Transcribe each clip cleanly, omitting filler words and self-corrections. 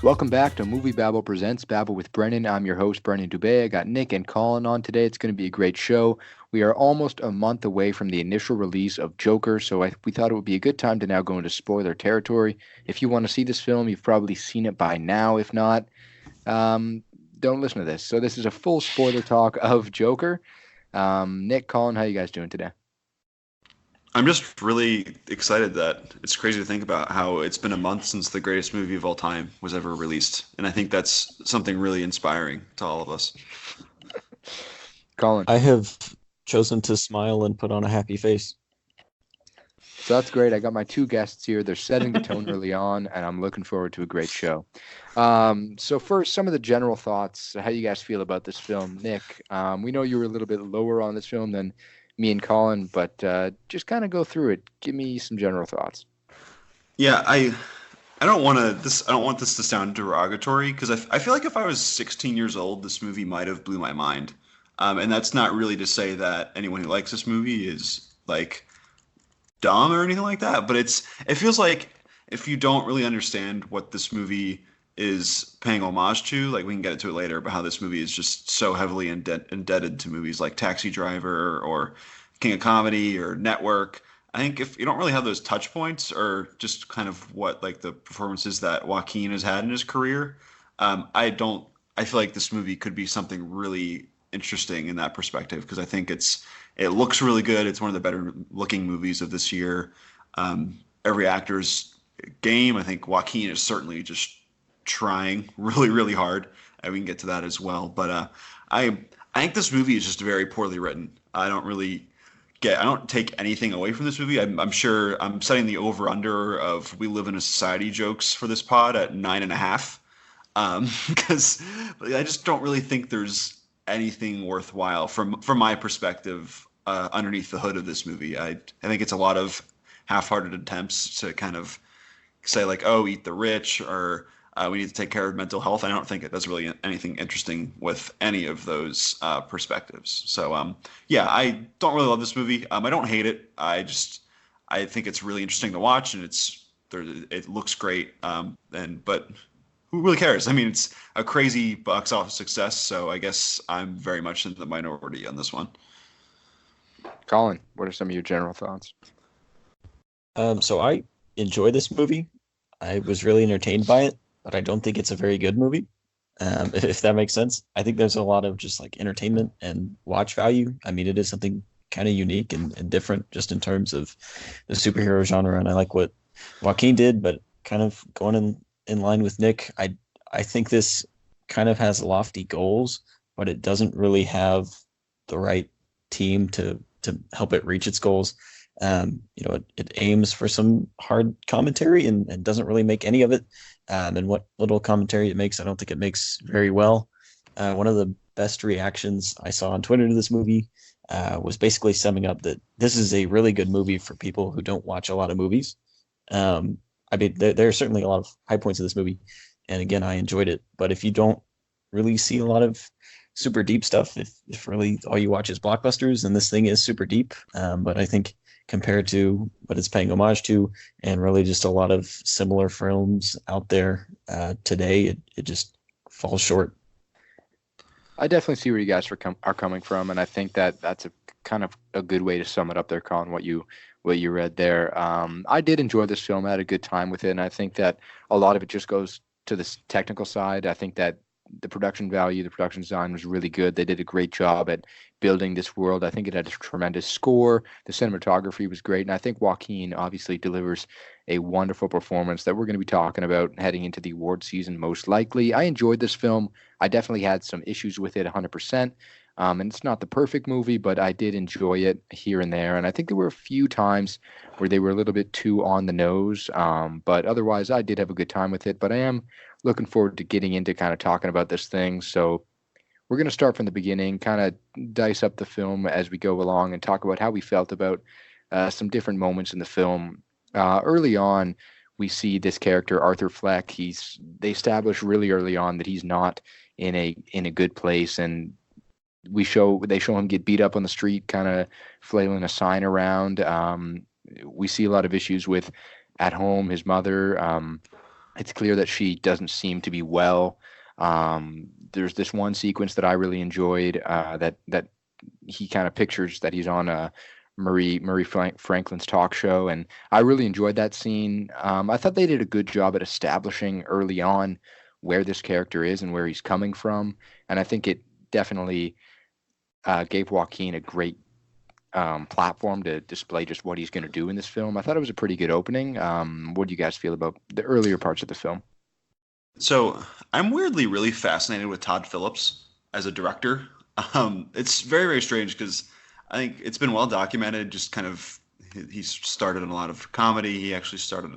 Welcome back to MovieBabble Presents Babble with Brennan. I'm your host, Brennan Dubé. I got Nick and Collin on today. It's going to be a great show. We are almost a month away from the initial release of Joker, so we thought it would be a good time to now go into spoiler territory. If you want to see this film, you've probably seen it by now. If not, don't listen to this. So this is a full spoiler talk of Joker. Nick, Collin, how you guys doing today? I'm just really excited that it's crazy to think about how it's been a month since the greatest movie of all time was ever released. And I think that's something really inspiring to all of us. Collin. I have chosen to smile and put on a happy face. So that's great. I got my two guests here. They're setting the tone early on, and I'm looking forward to a great show. So first, some of the general thoughts, how you guys feel about this film. Nick, we know you were a little bit lower on this film than me and Collin, but just kind of go through it. Give me some general thoughts. Yeah, I don't want this to sound derogatory because I feel like if I was 16 years old, this movie might have blew my mind. And that's not really to say that anyone who likes this movie is like dumb or anything like that, but it feels like if you don't really understand what this movie is paying homage to, like we can get into it later, but how this movie is just so heavily indebted to movies like Taxi Driver or King of Comedy or Network. I think if you don't really have those touch points or just kind of what like the performances that Joaquin has had in his career, I feel like this movie could be something really interesting in that perspective because I think it looks really good. It's one of the better looking movies of this year. Every actor's game. I think Joaquin is certainly just trying really, really hard. And we can get to that as well. But I think this movie is just very poorly written. I don't take anything away from this movie. I'm sure I'm setting the over under of "We Live in a Society" jokes for this pod at 9.5. Because I just don't really think there's anything worthwhile from my perspective underneath the hood of this movie. I think it's a lot of half-hearted attempts to kind of say like, oh, eat the rich, or we need to take care of mental health. I don't think it does really anything interesting with any of those perspectives. So yeah, I don't really love this movie. I don't hate it. I think it's really interesting to watch, and it looks great. But who really cares? I mean, it's a crazy box office success, so I guess I'm very much in the minority on this one. Collin, what are some of your general thoughts? So I enjoy this movie. I was really entertained by it, but I don't think it's a very good movie, if that makes sense. I think there's a lot of just like entertainment and watch value. I mean, it is something kind of unique and different just in terms of the superhero genre, and I like what Joaquin did, but kind of going in line with Nick, I think this kind of has lofty goals, but it doesn't really have the right team to help it reach its goals. It aims for some hard commentary and doesn't really make any of it. And what little commentary it makes, I don't think it makes very well. One of the best reactions I saw on Twitter to this movie was basically summing up that this is a really good movie for people who don't watch a lot of movies. I mean, there are certainly a lot of high points of this movie, and again, I enjoyed it. But if you don't really see a lot of super deep stuff, if really all you watch is blockbusters, then this thing is super deep. But I think compared to what it's paying homage to, and really just a lot of similar films out there today, it just falls short. I definitely see where you guys are coming from, and I think that's a kind of a good way to sum it up there, Colin, what you read there. I did enjoy this film. I had a good time with it, and I think that a lot of it just goes to the technical side. I think that the production value, the production design was really good. They did a great job at building this world. I think it had a tremendous score. The cinematography was great. And I think Joaquin obviously delivers a wonderful performance that we're going to be talking about heading into the award season, most likely. I enjoyed this film. I definitely had some issues with it 100%. And it's not the perfect movie, but I did enjoy it here and there. And I think there were a few times where they were a little bit too on the nose. But otherwise, I did have a good time with it. But I am looking forward to getting into kind of talking about this thing. So we're going to start from the beginning, kind of dice up the film as we go along and talk about how we felt about some different moments in the film. Early on, we see this character, Arthur Fleck. They establish really early on that he's not in a good place, and they show him get beat up on the street, kind of flailing a sign around. We see a lot of issues with at home, his mother. It's clear that she doesn't seem to be well. There's this one sequence that I really enjoyed, that he kind of pictures that he's on Franklin's talk show, and I really enjoyed that scene. I thought they did a good job at establishing early on where this character is and where he's coming from, and I think it definitely gave Joaquin a great platform to display just what he's going to do in this film. I thought it was a pretty good opening. What do you guys feel about the earlier parts of the film? So I'm weirdly really fascinated with Todd Phillips as a director. It's very, very strange because I think it's been well documented. Just kind of, he's started in a lot of comedy. He actually started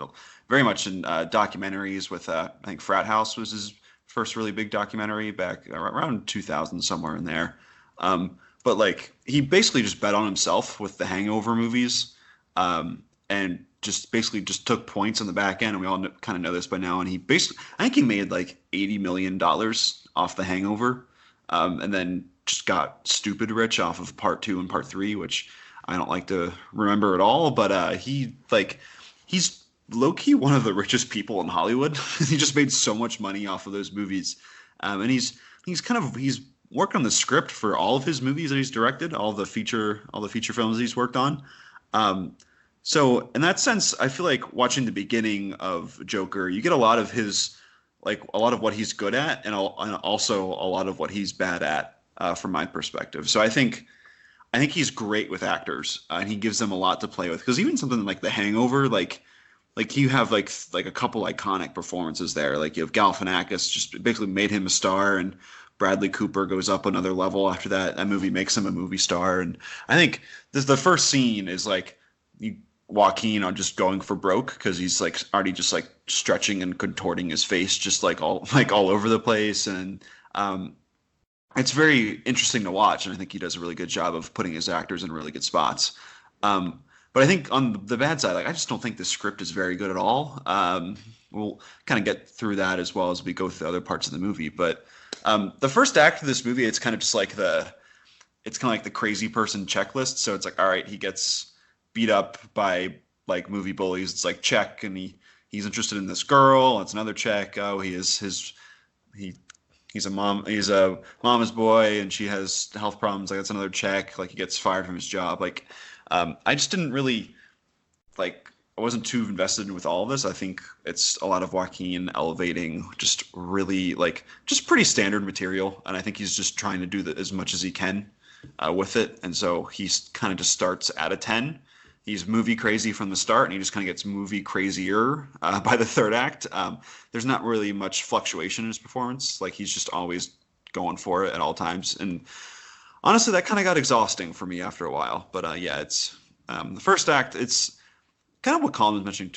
very much in documentaries with, I think Frat House was his first really big documentary back around 2000, somewhere in there. But like he basically just bet on himself with the Hangover movies, and just basically just took points on the back end. And we all kind of know this by now. And he basically, I think he made like $80 million off the Hangover, and then just got stupid rich off of part 2 and part 3, which I don't like to remember at all. But he's low-key one of the richest people in Hollywood. He just made so much money off of those movies, and he's worked on the script for all of his movies that he's directed, all the feature films he's worked on. So in that sense, I feel like watching the beginning of Joker, you get a lot of his, like a lot of what he's good at, and also a lot of what he's bad at, from my perspective. So I think he's great with actors, and he gives them a lot to play with. Because even something like The Hangover, like you have like a couple iconic performances there. Like you have Galifianakis just basically made him a star, and Bradley Cooper goes up another level after that. That movie makes him a movie star. And I think the first scene is like Joaquin on just going for broke because he's like already just like stretching and contorting his face just like all over the place. And it's very interesting to watch. And I think he does a really good job of putting his actors in really good spots. But I think on the bad side, like I just don't think the script is very good at all. We'll kind of get through that as well as we go through the other parts of the movie. But the first act of this movie, it's kind of like the crazy person checklist. So it's like, all right, he gets beat up by like movie bullies. It's like check, and he's interested in this girl. It's another check. Oh, he's a mama's boy, and she has health problems. Like that's another check. Like he gets fired from his job. Like I just didn't really like. I wasn't too invested with all of this. I think it's a lot of Joaquin elevating just really like just pretty standard material, and I think he's just trying to do as much as he can with it. And so he's kind of just starts at a 10. He's movie crazy from the start, and he just kind of gets movie crazier by the third act. There's not really much fluctuation in his performance. Like he's just always going for it at all times. And honestly, that kind of got exhausting for me after a while. But yeah, it's the first act. It's kind of what Collin was mentioning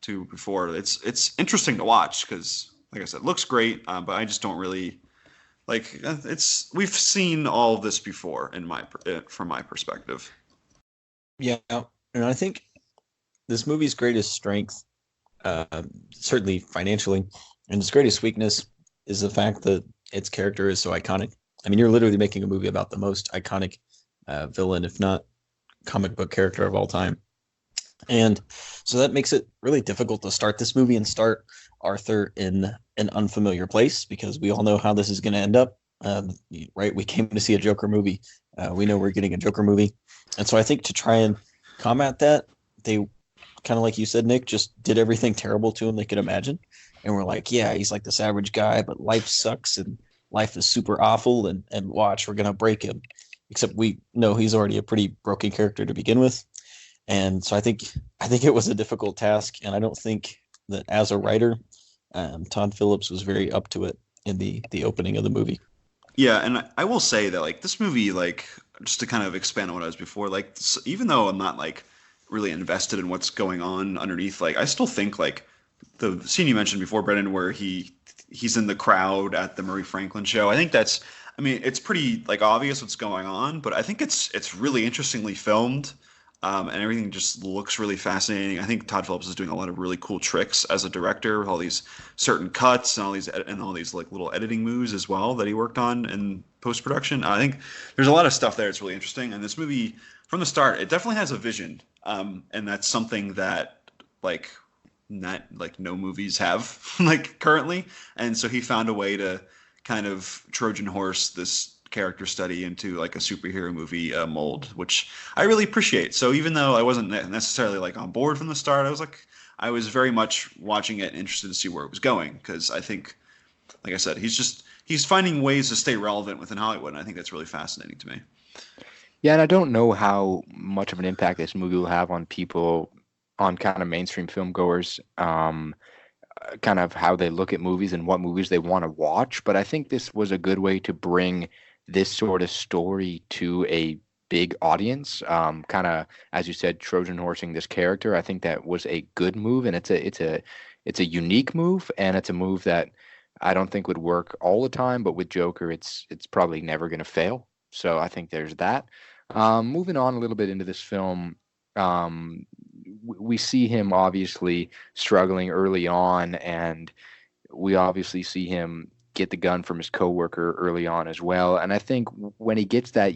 to before. It's interesting to watch because, like I said, it looks great, but I just don't really like. We've seen all of this before from my perspective. Yeah, and I think this movie's greatest strength, certainly financially, and its greatest weakness is the fact that its character is so iconic. I mean, you're literally making a movie about the most iconic villain, if not comic book character of all time. And so that makes it really difficult to start this movie and start Arthur in an unfamiliar place, because we all know how this is going to end up. Right? We came to see a Joker movie. We know we're getting a Joker movie. And so I think to try and combat that, they kind of like you said, Nick, just did everything terrible to him they could imagine. And we're like, yeah, he's like this average guy, but life sucks and life is super awful. And watch, we're going to break him. Except we know he's already a pretty broken character to begin with. And so I think it was a difficult task. And I don't think that as a writer, Todd Phillips was very up to it in the opening of the movie. Yeah, and I will say that like this movie, like just to kind of expand on what I was before, like even though I'm not like really invested in what's going on underneath, like I still think like the scene you mentioned before, Brennan, where he's in the crowd at the Murray Franklin show. I think it's pretty like obvious what's going on, but I think it's really interestingly filmed. And everything just looks really fascinating. I think Todd Phillips is doing a lot of really cool tricks as a director with all these certain cuts and all these like little editing moves as well that he worked on in post-production. I think there's a lot of stuff there that's really interesting. And this movie, from the start, it definitely has a vision. And that's something that like not like no movies have like currently, and so he found a way to kind of Trojan horse this character study into like a superhero movie mold, which I really appreciate. So even though I wasn't necessarily like on board from the start, I was very much watching it and interested to see where it was going, because I think, like I said, he's finding ways to stay relevant within Hollywood, and I think that's really fascinating to me. Yeah, and I don't know how much of an impact this movie will have on people, on kind of mainstream film goers, kind of how they look at movies and what movies they want to watch. But I think this was a good way to bring this sort of story to a big audience. Kind of, as you said, Trojan horsing this character. I think that was a good move, and it's a unique move, and it's a move that I don't think would work all the time. But with Joker, it's probably never going to fail. So I think there's that. Moving on a little bit into this film, we see him obviously struggling early on, and we obviously see him get the gun from his coworker early on as well. And I think when he gets that,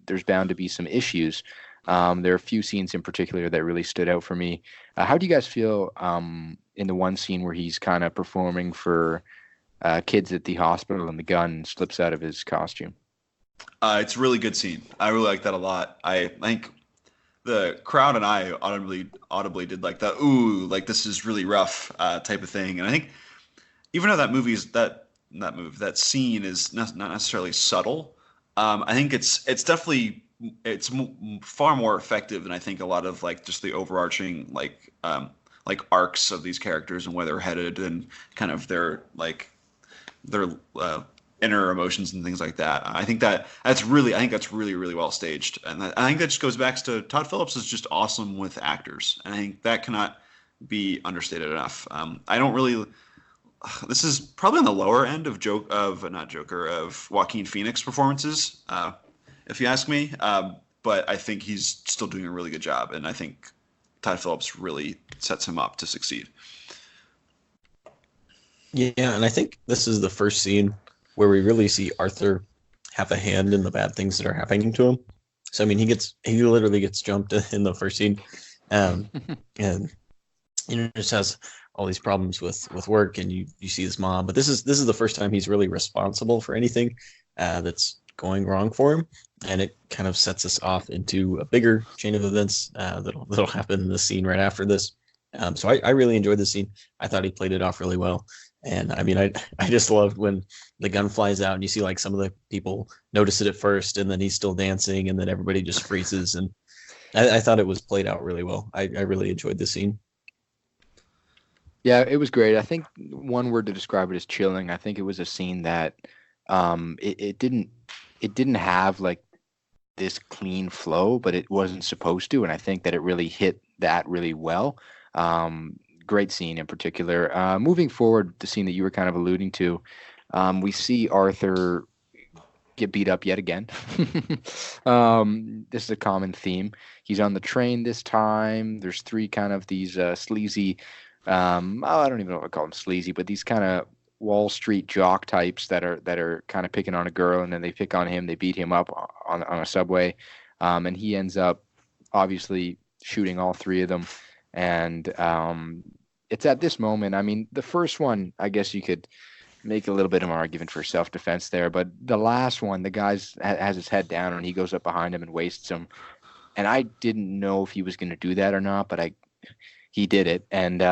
there's bound to be some issues. There are a few scenes in particular that really stood out for me. How do you guys feel in the one scene where he's kind of performing for kids at the hospital and the gun slips out of his costume? It's a really good scene. I really like that a lot. I think the crowd and I audibly did like the ooh, like this is really rough type of thing. And I think even though that scene is not necessarily subtle, I think it's definitely far more effective than I think a lot of like just the overarching like arcs of these characters and where they're headed and kind of their inner emotions and things like that. I think that's really really well staged, and I think that just goes back to Todd Phillips is just awesome with actors, and I think that cannot be understated enough. I don't really. This is probably on the lower end of Joaquin Phoenix performances, if you ask me. But I think he's still doing a really good job, and I think Todd Phillips really sets him up to succeed. Yeah, and I think this is the first scene where we really see Arthur have a hand in the bad things that are happening to him. So I mean, he literally gets jumped in the first scene, and just has all these problems with work, and you see his mom. But this is the first time he's really responsible for anything that's going wrong for him, and it kind of sets us off into a bigger chain of events that'll happen in the scene right after this. So I really enjoyed the scene. I thought he played it off really well. And I mean, I just loved when the gun flies out and you see like some of the people notice it at first, and then he's still dancing, and then everybody just freezes. And I thought it was played out really well. I really enjoyed the scene. Yeah, it was great. I think one word to describe it is chilling. I think it was a scene that it didn't have like this clean flow, but it wasn't supposed to. And I think that it really hit that really well. Great scene in particular. Moving forward, the scene that you were kind of alluding to, we see Arthur get beat up yet again. This is a common theme. He's on the train this time. There's three kind of these sleazy, I don't even know what to call them sleazy, but these kind of Wall Street jock types that are kind of picking on a girl, and then they pick on him. They beat him up on a subway, and he ends up obviously shooting all three of them. And it's at this moment, I mean, the first one, I guess you could make a little bit of an argument for self-defense there, but the last one, the guy has his head down and he goes up behind him and wastes him. And I didn't know if he was going to do that or not, but he did it. And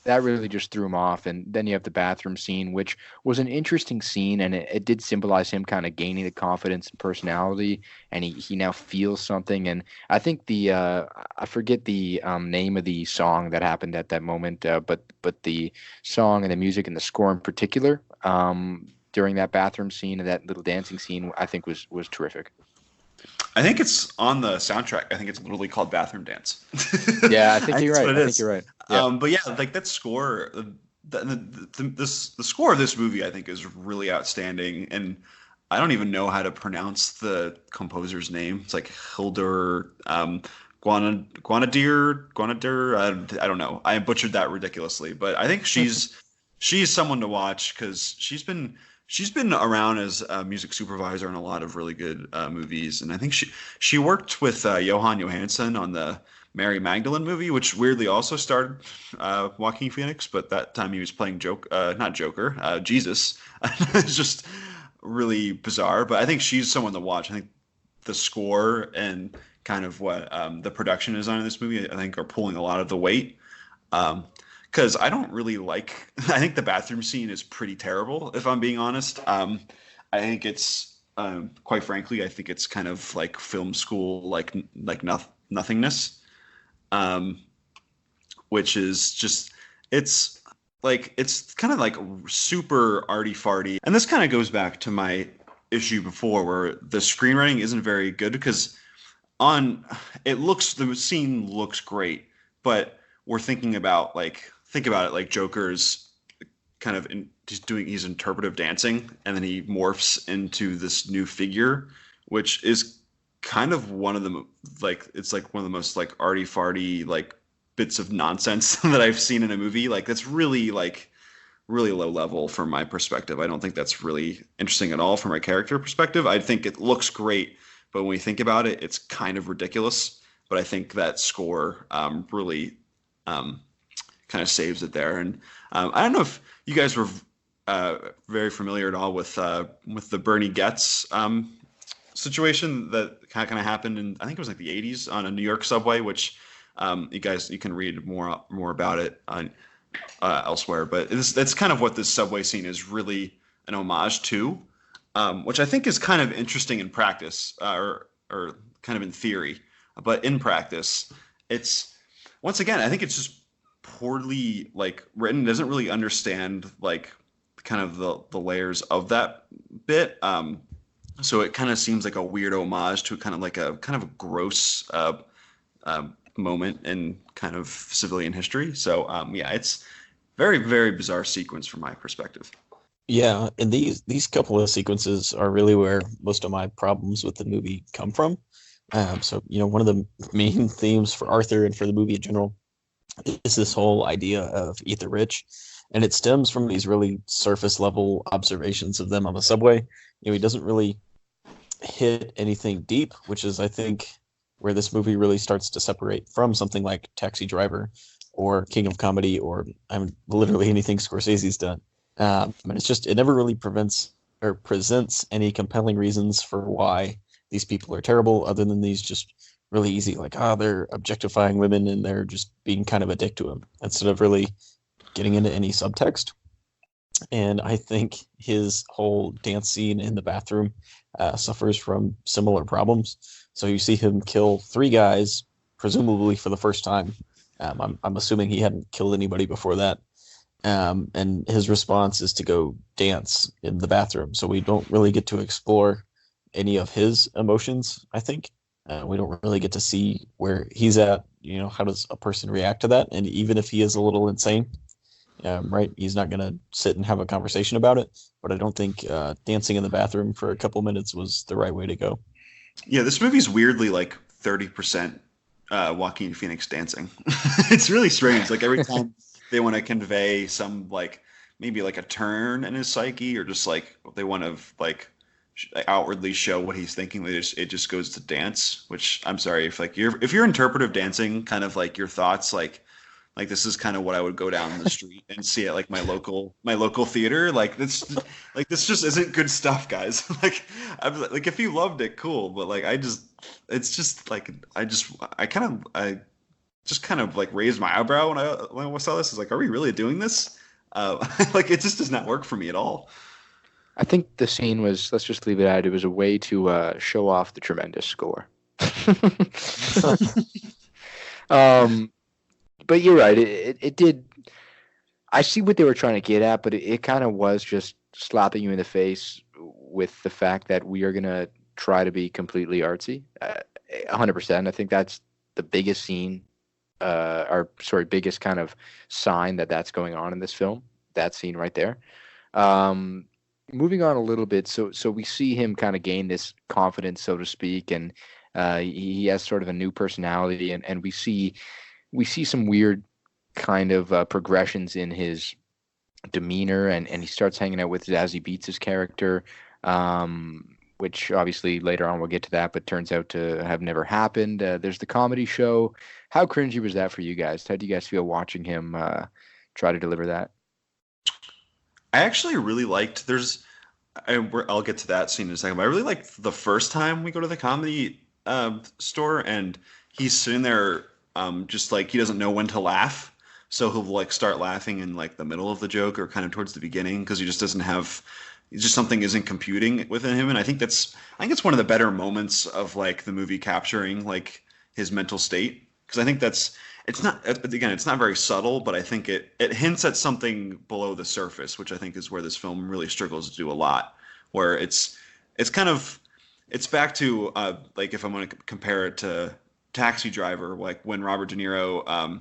that really just threw him off. And then you have the bathroom scene, which was an interesting scene, and it did symbolize him kind of gaining the confidence and personality, and he now feels something. And I think I forget the name of the song that happened at that moment, but the song and the music and the score in particular during that bathroom scene and that little dancing scene, I think was terrific. I think it's on the soundtrack. I think it's literally called Bathroom Dance. Yeah, I think you're right. I think you're right. Yeah. But yeah, like that score, the score of this movie, I think, is really outstanding. And I don't even know how to pronounce the composer's name. It's like Hildur Guanadir. I don't know. I butchered that ridiculously, but I think she's someone to watch because she's been around as a music supervisor in a lot of really good movies, and I think she worked with Johan Johansson on the Mary Magdalene movie, which weirdly also starred Joaquin Phoenix, but that time he was playing not Joker, Jesus. It's just really bizarre, but I think she's someone to watch. I think the score and kind of what the production design of this movie, I think, are pulling a lot of the weight. Because I don't really like. I think the bathroom scene is pretty terrible, if I'm being honest. I think it's quite frankly, I think it's kind of like film school, like nothingness, which is just it's it's kind of like super arty farty, and this kind of goes back to my issue before, where the screenwriting isn't very good because the scene looks great, but we're thinking about think about it like Joker's kind of he's interpretive dancing, and then he morphs into this new figure, which is kind of one of the it's like one of the most like arty farty like bits of nonsense that I've seen in a movie. Like that's really really low level from my perspective. I don't think that's really interesting at all from my character perspective. I think it looks great, but when we think about it, it's kind of ridiculous. But I think that score really kind of saves it there. And I don't know if you guys were very familiar at all with the Bernie Getz situation that kind of happened in, I think it was like the 80s on a New York subway, which you can read more about it on elsewhere. But that's kind of what this subway scene is really an homage to, which I think is kind of interesting in practice, or kind of in theory, but in practice, it's once again, I think it's just poorly written. It doesn't really understand kind of the layers of that bit. So it kind of seems like a weird homage to kind of a gross moment in kind of civilian history. So yeah, it's very, very bizarre sequence from my perspective. Yeah, and these couple of sequences are really where most of my problems with the movie come from. So one of the main themes for Arthur and for the movie in general is this whole idea of eat the rich, and it stems from these really surface level observations of them on the subway. He doesn't really hit anything deep, which is, I think, where this movie really starts to separate from something like Taxi Driver or King of Comedy, or literally anything Scorsese's done. And it's just, it never really presents any compelling reasons for why these people are terrible, other than these just really easy, they're objectifying women and they're just being kind of a dick to them, instead of really getting into any subtext. And I think his whole dance scene in the bathroom suffers from similar problems. So you see him kill 3 guys, presumably for the first time. I'm assuming he hadn't killed anybody before that. And his response is to go dance in the bathroom. So we don't really get to explore any of his emotions, I think. We don't really get to see where he's at. How does a person react to that? And even if he is a little insane, right, he's not going to sit and have a conversation about it. But I don't think dancing in the bathroom for a couple minutes was the right way to go. Yeah, this movie's weirdly 30% Joaquin Phoenix dancing. It's really strange. Every time they want to convey some maybe a turn in his psyche, or just they want to outwardly show what he's thinking, it just goes to dance. Which, I'm sorry, if you're interpretive dancing kind of your thoughts this is kind of what I would go down the street and see at my local theater. This just isn't good stuff, guys. If you loved it, cool, but I just kind of raised my eyebrow when I saw this. It's are we really doing this? It just does not work for me at all. I think the scene was, let's just leave it at, it was a way to show off the tremendous score. But you're right. It did. I see what they were trying to get at, but it kind of was just slapping you in the face with the fact that we are going to try to be completely artsy. 100%. I think that's the biggest scene, biggest kind of sign that that's going on in this film. That scene right there. Moving on a little bit, so we see him kind of gain this confidence, so to speak, and he has sort of a new personality, and we see some weird kind of progressions in his demeanor, and he starts hanging out with Zazie Beetz' character. which obviously later on we'll get to that, but turns out to have never happened. There's the comedy show. How cringy was that for you guys? How do you guys feel watching him try to deliver that? I actually really liked. I'll get to that scene in a second. But I really liked the first time we go to the comedy store and he's sitting there, just like he doesn't know when to laugh. So he'll like start laughing in like the middle of the joke or kind of towards the beginning because he just doesn't have. It's just something isn't computing within him, and I think it's one of the better moments of like the movie capturing like his mental state because I think it's not again it's not very subtle, but I think it hints at something below the surface, which I think is where this film really struggles to do a lot, where it's kind of it's back to like if I'm going to compare it to Taxi Driver, like when Robert De Niro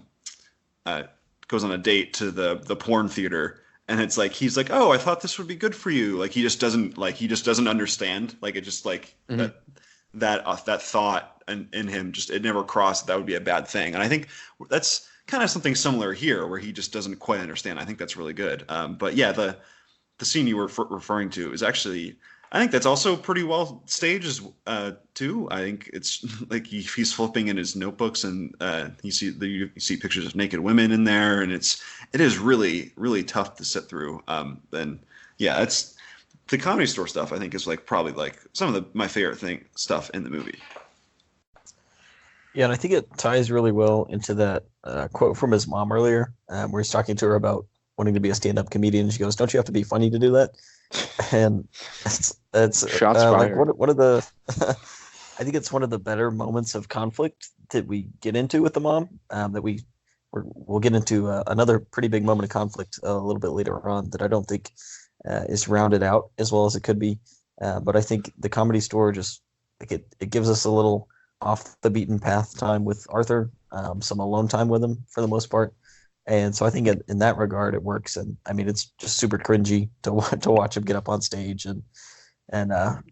uh, goes on a date to the porn theater. And it's like he's like, oh, I thought this would be good for you. Like he just doesn't understand. Like it just like Mhm. that thought in him just it never crossed that would be a bad thing. And I think that's kind of something similar here, where he just doesn't quite understand. I think that's really good. But yeah, the scene you were referring to is actually I think that's also pretty well staged too. I think it's like he's flipping in his notebooks and you see pictures of naked women in there, and it is really really tough to sit through. And yeah, it's the Comedy Store stuff. I think is like probably like some of my favorite stuff in the movie. Yeah, and I think it ties really well into that quote from his mom earlier, where he's talking to her about wanting to be a stand-up comedian. She goes, "Don't you have to be funny to do that?" And that's Shots like fired. one of the I think it's one of the better moments of conflict that we get into with the mom. That we'll get into another pretty big moment of conflict a little bit later on that I don't think is rounded out as well as it could be. But I think the Comedy Store just like it gives us a little off the beaten path time with Arthur, some alone time with him for the most part. And so I think in that regard it works. And I mean, it's just super cringy to watch him get up on stage and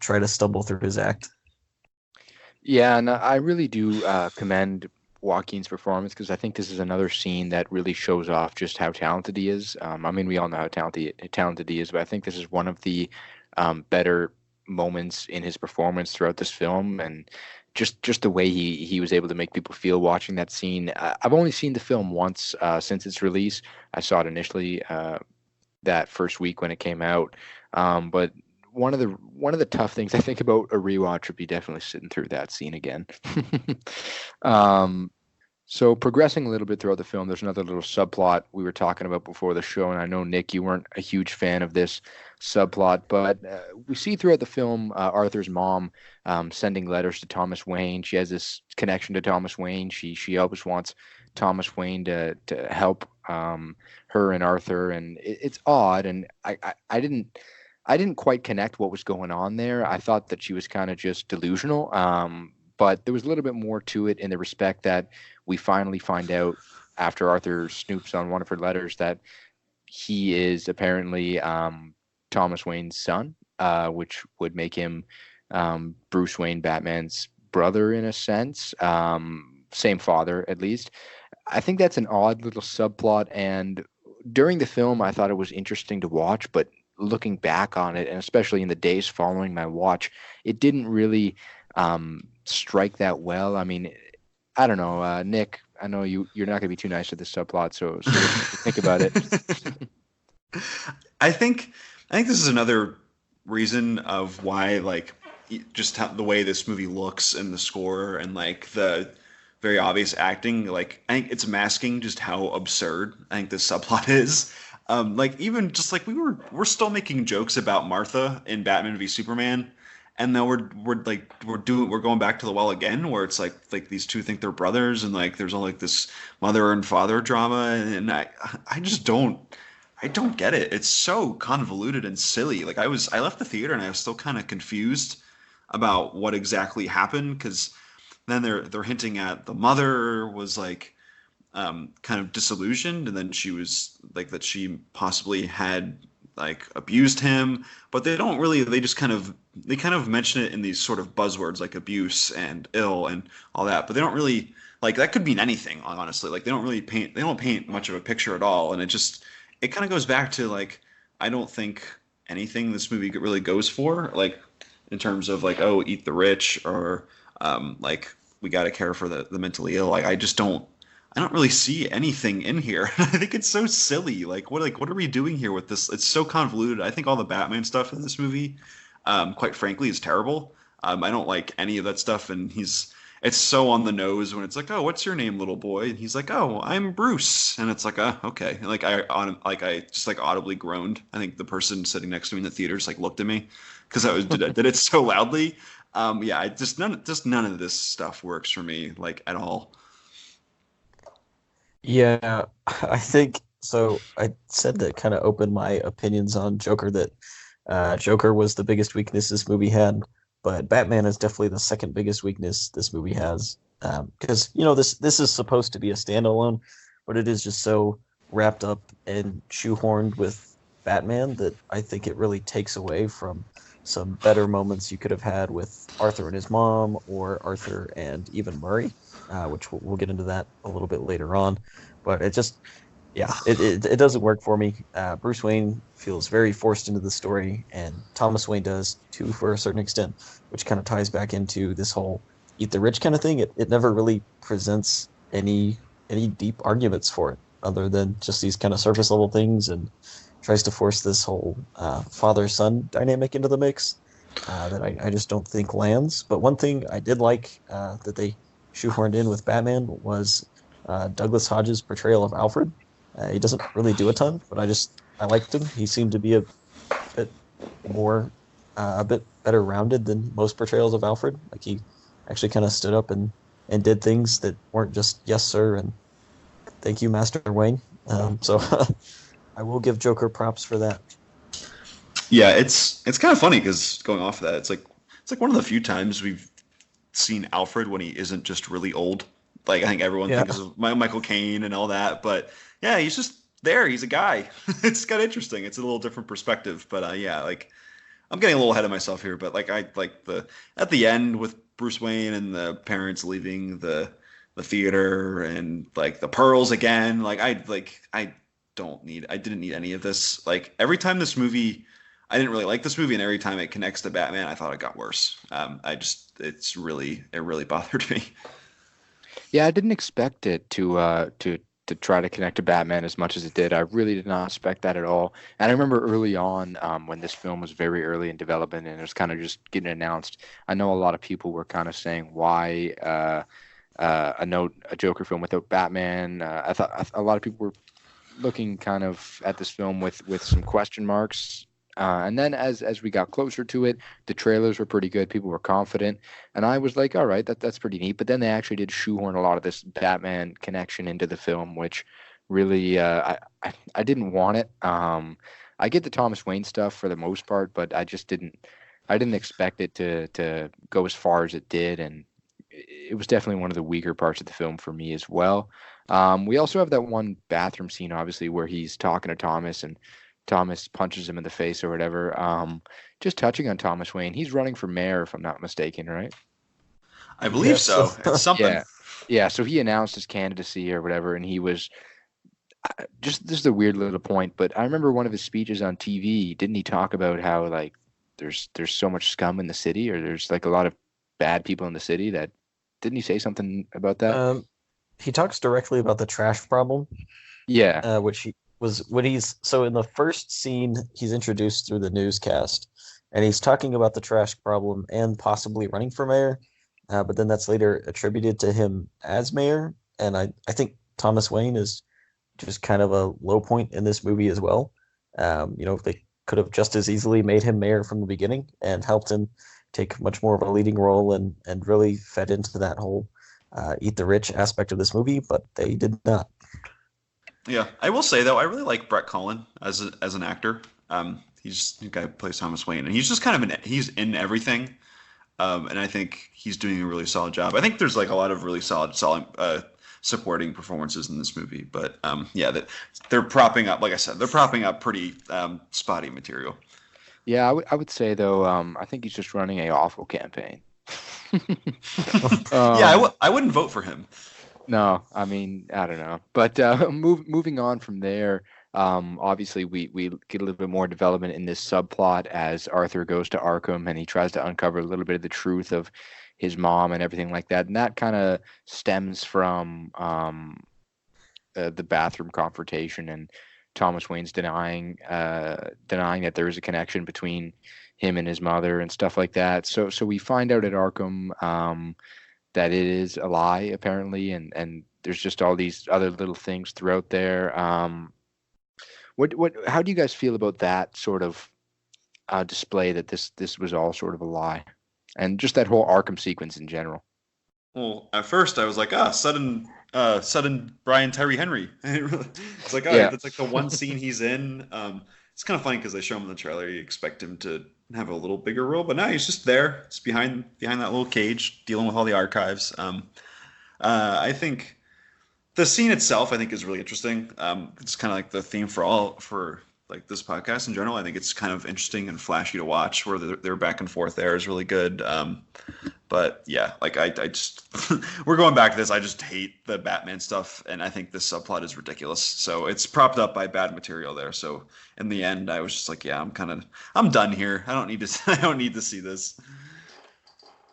try to stumble through his act. Yeah, and I really do commend Joaquin's performance because I think this is another scene that really shows off just how talented he is. I mean, we all know how talented he is, but I think this is one of the better moments in his performance throughout this film, and just the way he was able to make people feel watching that scene. I've only seen the film once since its release. I saw it initially that first week when it came out, but one of the tough things I think about a rewatch would be definitely sitting through that scene again. um, so progressing a little bit throughout the film, there's another little subplot we were talking about before the show, and I know Nick, you weren't a huge fan of this subplot, but we see throughout the film Arthur's mom sending letters to Thomas Wayne. She has this connection to Thomas Wayne. She always wants Thomas Wayne to help her and Arthur, and it's odd, and I didn't quite connect what was going on there. I thought that she was kind of just delusional. But there was a little bit more to it in the respect that we finally find out after Arthur snoops on one of her letters that he is apparently Thomas Wayne's son, which would make him Bruce Wayne, Batman's brother in a sense. Same father, at least. I think that's an odd little subplot. And during the film, I thought it was interesting to watch, but looking back on it, and especially in the days following my watch, it didn't really strike that well. I mean, I don't know, Nick. I know you're not going to be too nice to this subplot, so what do you think about it? I think this is another reason of why like just how, the way this movie looks and the score and like the very obvious acting, like I think it's masking just how absurd I think this subplot is. Like even just like we're still making jokes about Martha in Batman v Superman, and now we're going back to the well again, where it's like these two think they're brothers, and like there's all like this mother and father drama, and I just I don't get it. It's so convoluted and silly. Like I left the theater and I was still kind of confused about what exactly happened because then they're hinting at the mother was like kind of disillusioned, and then she was like that she possibly had like abused him, but they don't really. They kind of mention it in these sort of buzzwords like abuse and ill and all that, but they don't really like that could mean anything honestly. Like they don't paint much of a picture at all, and it kind of goes back to like I don't think anything this movie really goes for. Like in terms of like, oh, eat the rich, or like we got to care for the mentally ill. Like I don't really see anything in here. I think it's so silly. Like what are we doing here with this? It's so convoluted. I think all the Batman stuff in this movie, quite frankly, is terrible. I don't like any of that stuff, and it's so on the nose when it's like, oh, what's your name, little boy? And he's like, oh, I'm Bruce, and it's like, okay. And I just like audibly groaned. I think the person sitting next to me in the theater just like looked at me because I did it so loudly. Yeah, none of this stuff works for me like at all. Yeah, I think so. I said that kind of opened my opinions on Joker, that Joker was the biggest weakness this movie had, but Batman is definitely the second biggest weakness this movie has. Because this is supposed to be a standalone, but it is just so wrapped up and shoehorned with Batman that I think it really takes away from some better moments you could have had with Arthur and his mom, or Arthur and even Murray, which we'll get into that a little bit later on. But it just, yeah, it doesn't work for me. Bruce Wayne feels very forced into the story, and Thomas Wayne does too, for a certain extent, which kind of ties back into this whole eat the rich kind of thing. It never really presents any deep arguments for it, other than just these kind of surface level things, and tries to force this whole father-son dynamic into the mix that I just don't think lands. But one thing I did like that they shoehorned in with Batman was Douglas Hodges' portrayal of Alfred. He doesn't really do a ton, but I liked him. He seemed to be a bit more, a bit better rounded than most portrayals of Alfred. Like, he actually kind of stood up and did things that weren't just yes sir and thank you, Master Wayne. So I will give Joker props for that. Yeah, it's kind of funny because going off of that, it's like one of the few times we've seen Alfred when he isn't just really old. Like, I think everyone thinks of Michael Caine and all that, but yeah, he's just there. He's a guy. It's kind of interesting. It's a little different perspective, but yeah, like, I'm getting a little ahead of myself here, but like, I like at the end with Bruce Wayne and the parents leaving the theater, and like the pearls again. I didn't need any of this. Like, every time this movie, I didn't really like this movie, and every time it connects to Batman, I thought it got worse. It really bothered me. Yeah, I didn't expect it to try to connect to Batman as much as it did. I really did not expect that at all. And I remember early on, when this film was very early in development and it was kind of just getting announced, I know a lot of people were kind of saying, why a Joker film without Batman? I thought a lot of people were looking kind of at this film with some question marks. And then as we got closer to it, the trailers were pretty good. People were confident, and I was like, all right, that's pretty neat. But then they actually did shoehorn a lot of this Batman connection into the film, which really I didn't want it. I get the Thomas Wayne stuff for the most part, but I didn't expect it to go as far as it did, and it was definitely one of the weaker parts of the film for me as well. We also have that one bathroom scene, obviously, where he's talking to Thomas and Thomas punches him in the face or whatever. Just touching on Thomas Wayne, he's running for mayor, if I'm not mistaken, right? I believe so. It's something. Yeah. So he announced his candidacy or whatever, and he was just, this is a weird little point, but I remember one of his speeches on TV. Didn't he talk about how, like, there's so much scum in the city, or there's like a lot of bad people in the city? That didn't he say something about that? He talks directly about the trash problem. Yeah. Which he was when so in the first scene, he's introduced through the newscast, and he's talking about the trash problem and possibly running for mayor. But then that's later attributed to him as mayor. And I think Thomas Wayne is just kind of a low point in this movie as well. They could have just as easily made him mayor from the beginning and helped him take much more of a leading role and really fed into that whole eat the rich aspect of this movie, but they did not. Yeah, I will say though, I really like Brett Collin as an actor. He's the guy who plays Thomas Wayne, and he's just kind of he's in everything, and I think he's doing a really solid job. I think there's like a lot of really solid supporting performances in this movie, but that they're propping up. Like I said, they're propping up pretty spotty material. Yeah, I would say though, I think he's just running a awful campaign. I wouldn't vote for him. No, I mean, I don't know. But moving on from there, Obviously, we get a little bit more development in this subplot as Arthur goes to Arkham and he tries to uncover a little bit of the truth of his mom and everything like that. And that kind of stems from the bathroom confrontation and Thomas Wayne's denying that there is a connection between him and his mother and stuff like that. So we find out at Arkham that it is a lie apparently, and there's just all these other little things throughout there. How do you guys feel about that sort of display that this was all sort of a lie, and just that whole Arkham sequence in general? Well, at first I was like, sudden Brian Tyree Henry. It's like, Yeah. that's like the one scene he's in. It's kind of funny because they show him in the trailer. You expect him to have a little bigger role, but no, he's just there. It's behind that little cage, dealing with all the archives. I think the scene itself, I think, is really interesting. It's kind of like the theme for like this podcast in general. I think it's kind of interesting and flashy to watch, where their back and forth there is really good. But yeah, like I just we're going back to this. I just hate the Batman stuff, and I think this subplot is ridiculous. So it's propped up by bad material there. So in the end, I was just like, yeah, I'm done here. I don't need to I don't need to see this.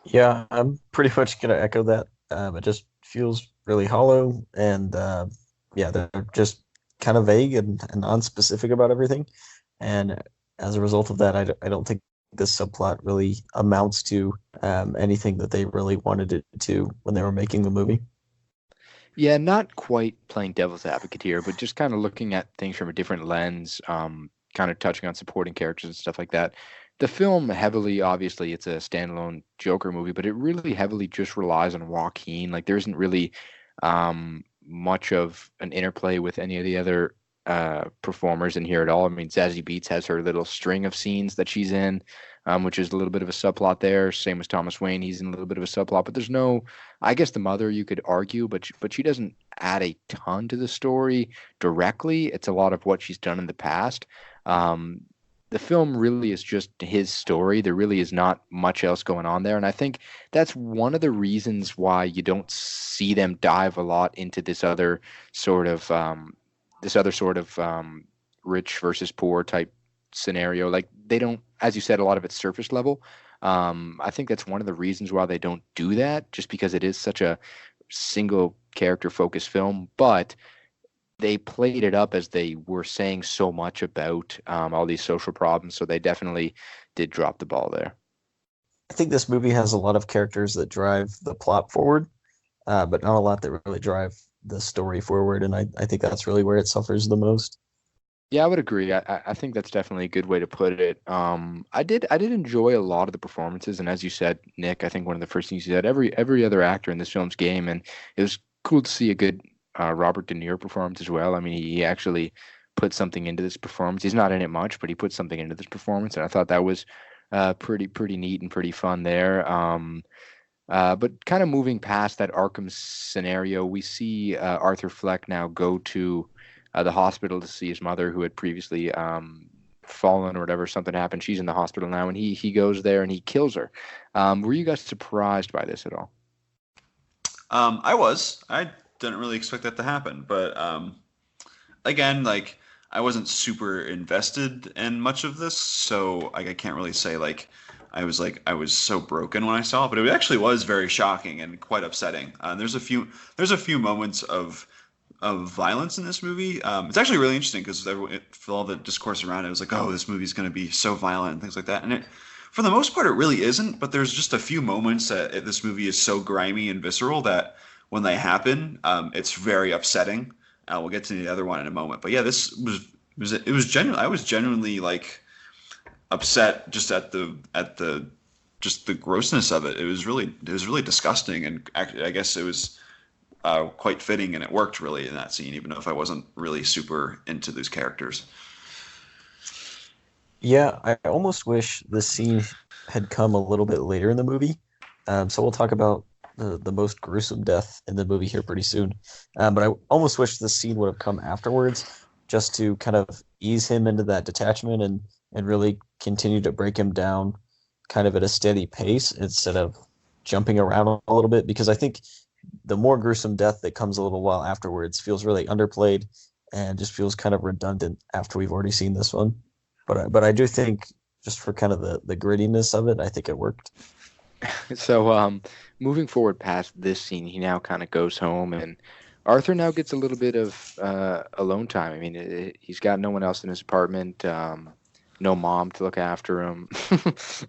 Yeah, I'm pretty much gonna echo that. It just feels really hollow, and yeah, they're just kind of vague and unspecific about everything. And as a result of that, I don't think this subplot really amounts to anything that they really wanted it to when they were making the movie. Yeah, not quite playing devil's advocate here, but just kind of looking at things from a different lens, kind of touching on supporting characters and stuff like that. The film heavily, obviously, it's a standalone Joker movie, but it really heavily just relies on Joaquin. Like, there isn't really much of an interplay with any of the other performers in here at all. I mean, Zazie Beetz has her little string of scenes that she's in, which is a little bit of a subplot there. Same as Thomas Wayne, he's in a little bit of a subplot, but there's no, I guess the mother you could argue, but she doesn't add a ton to the story directly. It's a lot of what she's done in the past. The film really is just his story. There really is not much else going on there. And I think that's one of the reasons why you don't see them dive a lot into this other sort of rich versus poor type scenario. Like, they don't, as you said, a lot of it's surface level. I think that's one of the reasons why they don't do that, just because it is such a single character focused film. But they played it up as they were saying so much about all these social problems. So they definitely did drop the ball there. I think this movie has a lot of characters that drive the plot forward, but not a lot that really drive the story forward. And I think that's really where it suffers the most. Yeah, I would agree. I think that's definitely a good way to put it. I did enjoy a lot of the performances, and as you said, Nick, I think one of the first things you said, every other actor in this film's game, and it was cool to see a good Robert De Niro performance as well. I mean, he actually put something into this performance. He's not in it much, but he put something into this performance, and I thought that was pretty neat and pretty fun there. But kind of moving past that Arkham scenario, we see Arthur Fleck now go to the hospital to see his mother, who had previously fallen or whatever. Something happened. She's in the hospital now, and he goes there and he kills her. Were you guys surprised by this at all? I was. I didn't really expect that to happen, but again, like, I wasn't super invested in much of this, so like I can't really say I was so broken when I saw it, but it actually was very shocking and quite upsetting. There's a few moments of violence in this movie. It's actually really interesting because for all the discourse around it, it was like, oh, this movie's going to be so violent and things like that, and it, for the most part, it really isn't. But there's just a few moments that this movie is so grimy and visceral that when they happen, it's very upsetting. We'll get to the other one in a moment. But yeah, this was genuine. I was genuinely like upset just at the just the grossness of it. It was really disgusting, and actually, I guess it was quite fitting, and it worked really in that scene, even if I wasn't really super into these characters. Yeah, I almost wish this scene had come a little bit later in the movie. So we'll talk about the most gruesome death in the movie here pretty soon. But I almost wish this scene would have come afterwards, just to kind of ease him into that detachment and really continue to break him down kind of at a steady pace instead of jumping around a little bit. Because I think the more gruesome death that comes a little while afterwards feels really underplayed and just feels kind of redundant after we've already seen this one. But I do think just for kind of the grittiness of it, I think it worked. So, moving forward past this scene, he now kind of goes home, and Arthur now gets a little bit of alone time. I mean, he's got no one else in his apartment, no mom to look after him.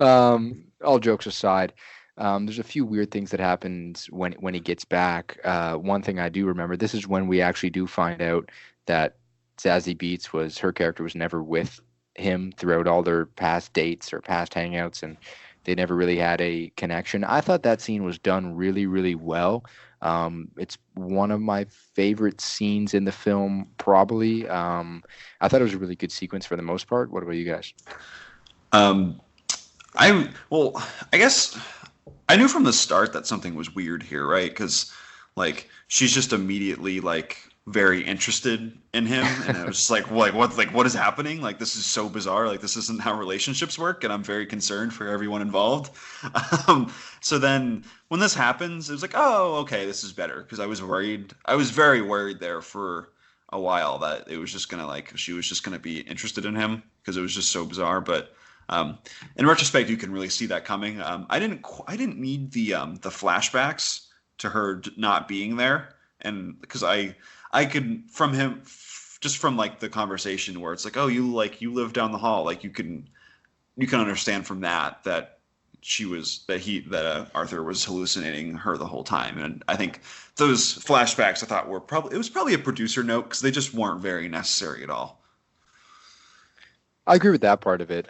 All jokes aside, there's a few weird things that happens when he gets back. One thing I do remember, this is when we actually do find out that Zazie Beetz her character was never with him throughout all their past dates or past hangouts, and they never really had a connection. I thought that scene was done really, really well. It's one of my favorite scenes in the film, probably. I thought it was a really good sequence for the most part. What about you guys? Um, I guess I knew from the start that something was weird here, right? Because like she's just immediately like very interested in him, and I was just what is happening? Like this is so bizarre. Like this isn't how relationships work, and I'm very concerned for everyone involved. So then when this happens, it was like, oh, okay, this is better because I was worried. I was very worried there for a while that it was just gonna like she was just gonna be interested in him because it was just so bizarre. But in retrospect, you can really see that coming. I didn't need the flashbacks to her not being there, and because I could from him just from like the conversation where it's like, oh, you live down the hall, like you can understand from that Arthur was hallucinating her the whole time. And I think those flashbacks I thought were probably a producer note because they just weren't very necessary at all. I agree with that part of it.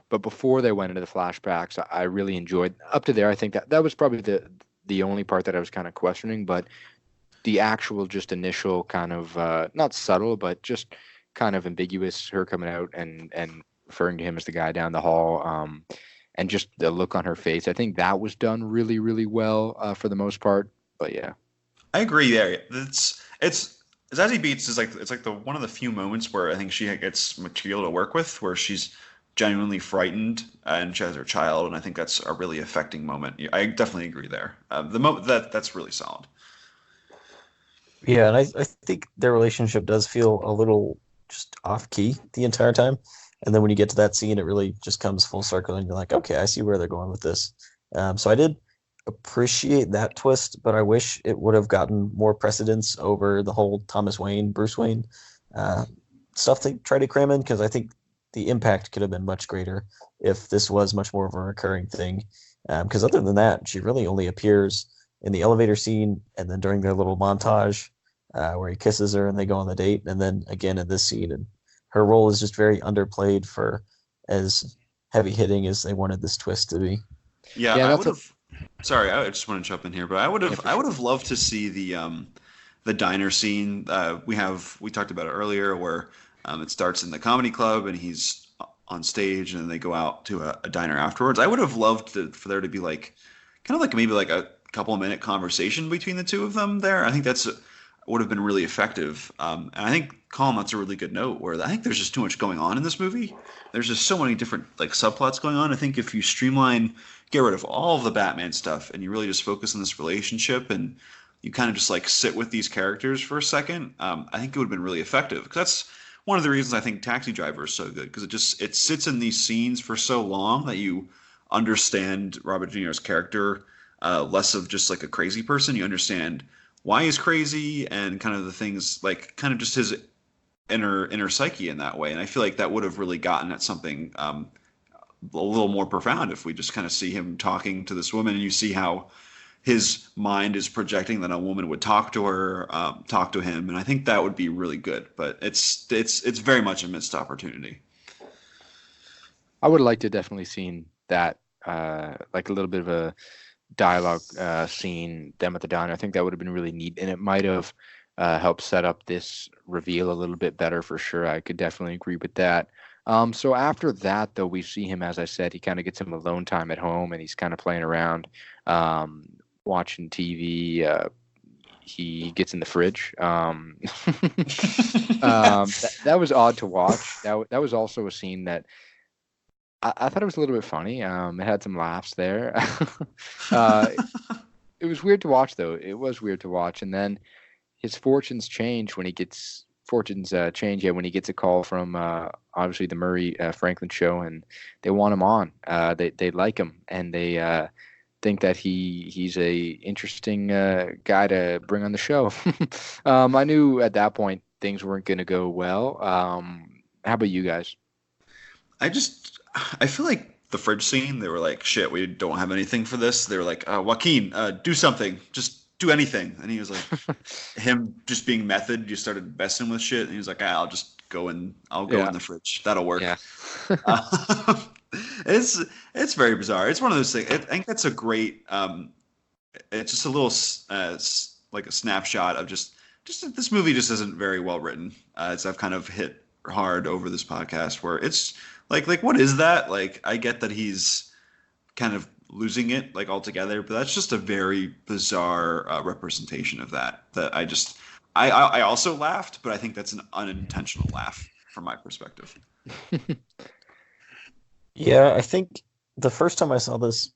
But before they went into the flashbacks, I really enjoyed up to there. I think that was probably the only part that I was kind of questioning, but the actual just initial kind of not subtle, but just kind of ambiguous, her coming out and referring to him as the guy down the hall, and just the look on her face. I think that was done really, really well for the most part. But yeah, I agree there. It's Zazie Beetz is like it's like the one of the few moments where I think she gets material to work with where she's genuinely frightened and she has her child, and I think that's a really affecting moment. I definitely agree there. That's really solid. Yeah, and I think their relationship does feel a little just off key the entire time. And then when you get to that scene, it really just comes full circle, and you're like, okay, I see where they're going with this. So I did appreciate that twist, but I wish it would have gotten more precedence over the whole Thomas Wayne, Bruce Wayne stuff they try to cram in, because I think the impact could have been much greater if this was much more of a recurring thing. Because other than that, she really only appears in the elevator scene and then during their little montage where he kisses her and they go on the date, and then again in this scene. And her role is just very underplayed for as heavy hitting as they wanted this twist to be. Yeah, I would have. Sorry, I just want to jump in here, but I would have loved to see the diner scene. We talked about it earlier, where it starts in the comedy club and he's on stage, and then they go out to a diner afterwards. I would have loved for there to be like kind of like maybe like a couple of minute conversation between the two of them there. I think that's would have been really effective. And I think, Collin, that's a really good note where I think there's just too much going on in this movie. There's just so many different like subplots going on. I think if you get rid of all of the Batman stuff and you really just focus on this relationship and you kind of just like sit with these characters for a second, I think it would have been really effective. Because that's one of the reasons I think Taxi Driver is so good, because it sits in these scenes for so long that you understand Robert De Niro's character less of just like a crazy person. You understand why he's crazy and kind of the things like kind of just his inner psyche in that way. And I feel like that would have really gotten at something a little more profound if we just kind of see him talking to this woman and you see how his mind is projecting that a woman would talk to him. And I think that would be really good, but it's very much a missed opportunity. I would like to definitely seen that, like a little bit of a dialogue scene, them at the diner. I think that would have been really neat, and it might have helped set up this reveal a little bit better for sure. I could definitely agree with that. So after that, though, we see him, as I said, he kind of gets some alone time at home, and he's kind of playing around, watching TV. He gets in the fridge. That was odd to watch. That was also a scene that I thought it was a little bit funny. It had some laughs there. It was weird to watch, though. It was weird to watch. And then his fortunes change when he gets fortunes change when he gets a call from obviously the Murray Franklin show, and they want him on. They like him, and they think that he's a interesting guy to bring on the show. I knew at that point things weren't going to go well. How about you guys? I feel like the fridge scene, they were like, shit, we don't have anything for this. They were like, Joaquin, do something. Just do anything. And he was like, him just being method, just started messing with shit. And he was like, I'll just go in. I'll go in the fridge. That'll work. Yeah. It's very bizarre. It's one of those things. I think that's a great, it's just a little like a snapshot of just this movie just isn't very well written. As I've kind of hit hard over this podcast, where it's like what is that? Like, I get that he's kind of losing it like altogether, but that's just a very bizarre representation of that I also laughed, but I think that's an unintentional laugh from my perspective. Yeah, I think the first time I saw this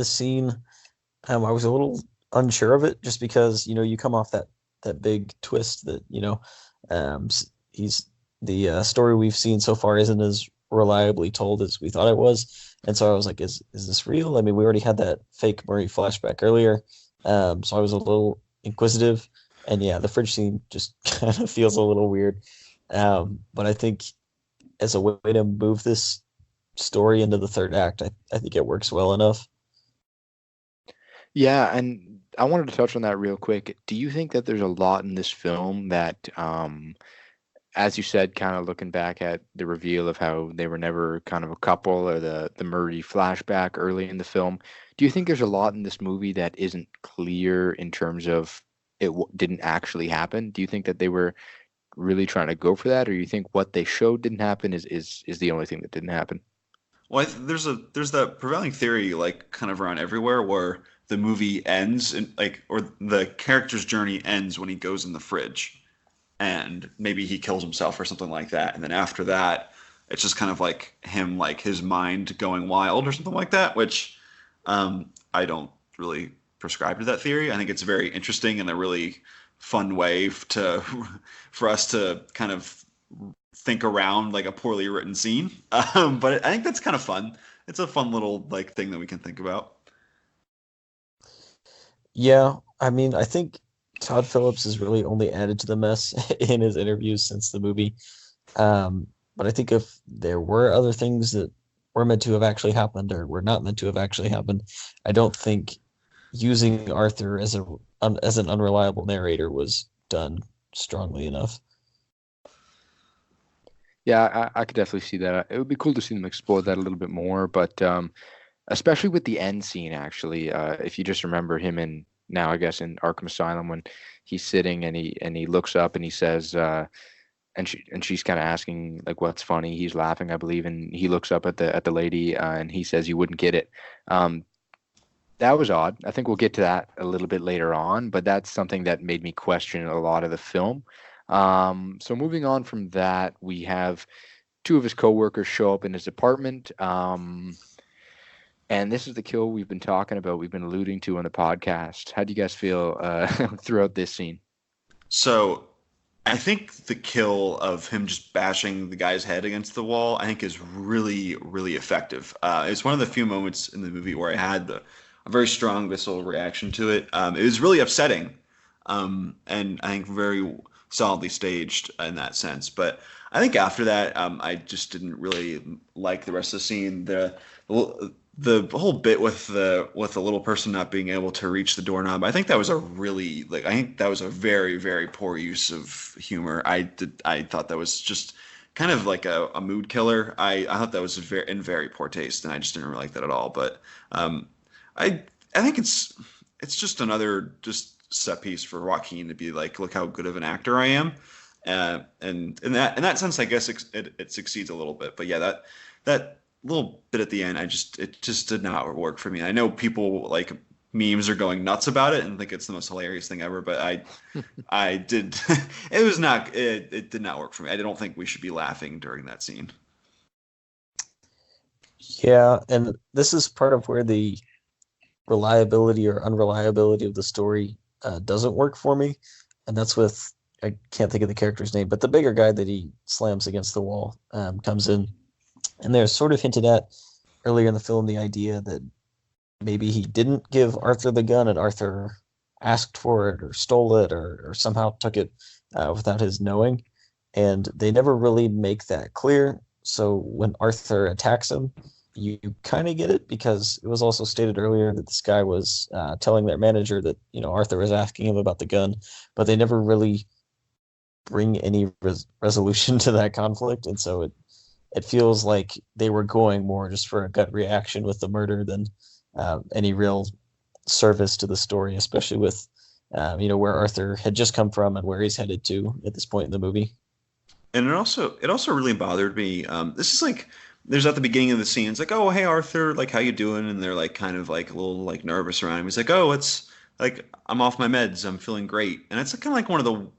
scene, I was a little unsure of it, just because you come off that big twist that he's the story we've seen so far isn't as reliably told as we thought it was, and so I was like, is this real? I mean, we already had that fake Murray flashback earlier, so I was a little inquisitive, and the fridge scene just kind of feels a little weird, but I think as a way to move this story into the third act, I think it works well enough. Yeah, and I wanted to touch on that real quick. Do you think that there's a lot in this film that, as you said, kind of looking back at the reveal of how they were never kind of a couple, or the Murray flashback early in the film, do you think there's a lot in this movie that isn't clear in terms of it didn't actually happen? Do you think that they were really trying to go for that, or you think what they showed didn't happen is the only thing that didn't happen? Well, there's that prevailing theory, like, kind of around everywhere, where the movie ends or the character's journey ends when he goes in the fridge, and maybe he kills himself or something like that, and then after that, it's just kind of like him, like his mind going wild or something like that. Which I don't really prescribe to that theory. I think it's very interesting and a really fun way for us to kind of think around like a poorly written scene, but I think that's kind of fun. It's a fun little like thing that we can think about. Yeah, I mean, I think Todd Phillips has really only added to the mess in his interviews since the movie, but I think if there were other things that were meant to have actually happened or were not meant to have actually happened, I don't think using Arthur as an unreliable narrator was done strongly enough. Yeah, I could definitely see that. It would be cool to see them explore that a little bit more, but especially with the end scene, actually, if you just remember him in now, I guess, in Arkham Asylum, when he's sitting and he looks up and he says, and she's kind of asking like, what's funny? He's laughing, I believe, and he looks up at the lady and he says, "You wouldn't get it." That was odd. I think we'll get to that a little bit later on, but that's something that made me question a lot of the film. So moving on from that, we have two of his coworkers show up in his apartment. And this is the kill we've been talking about, we've been alluding to on the podcast. How do you guys feel throughout this scene? So I think the kill of him just bashing the guy's head against the wall, I think is really, really effective. It's one of the few moments in the movie where I had a very strong visceral reaction to it. It was really upsetting, and I think very solidly staged in that sense. But I think after that, I just didn't really like the rest of the scene. The whole bit with the little person not being able to reach the doorknob, I think that was a very, very poor use of humor. I thought that was just kind of like a mood killer. I thought that was in very poor taste, and I just didn't really like that at all. But I think it's just another just set piece for Joaquin to be like, look how good of an actor I am, and in that sense, I guess it succeeds a little bit. But yeah, that little bit at the end, it just did not work for me. I know people like memes are going nuts about it and think it's the most hilarious thing ever, but I did it did not work for me. I don't think we should be laughing during that scene. Yeah, and this is part of where the reliability or unreliability of the story doesn't work for me, and that's with I can't think of the character's name, but the bigger guy that he slams against the wall comes in, and they're sort of hinted at earlier in the film the idea that maybe he didn't give Arthur the gun and Arthur asked for it or stole it or somehow took it without his knowing. And they never really make that clear. So when Arthur attacks him, you kind of get it because it was also stated earlier that this guy was telling their manager that, Arthur was asking him about the gun, but they never really bring any resolution to that conflict. And so it feels like they were going more just for a gut reaction with the murder than any real service to the story, especially with where Arthur had just come from and where he's headed to at this point in the movie. And it also really bothered me. This is like there's at the beginning of the scene. It's like, oh, hey Arthur, like how you doing? And they're like kind of like a little like nervous around him. He's like, oh, it's like I'm off my meds. I'm feeling great. And it's kind of like one of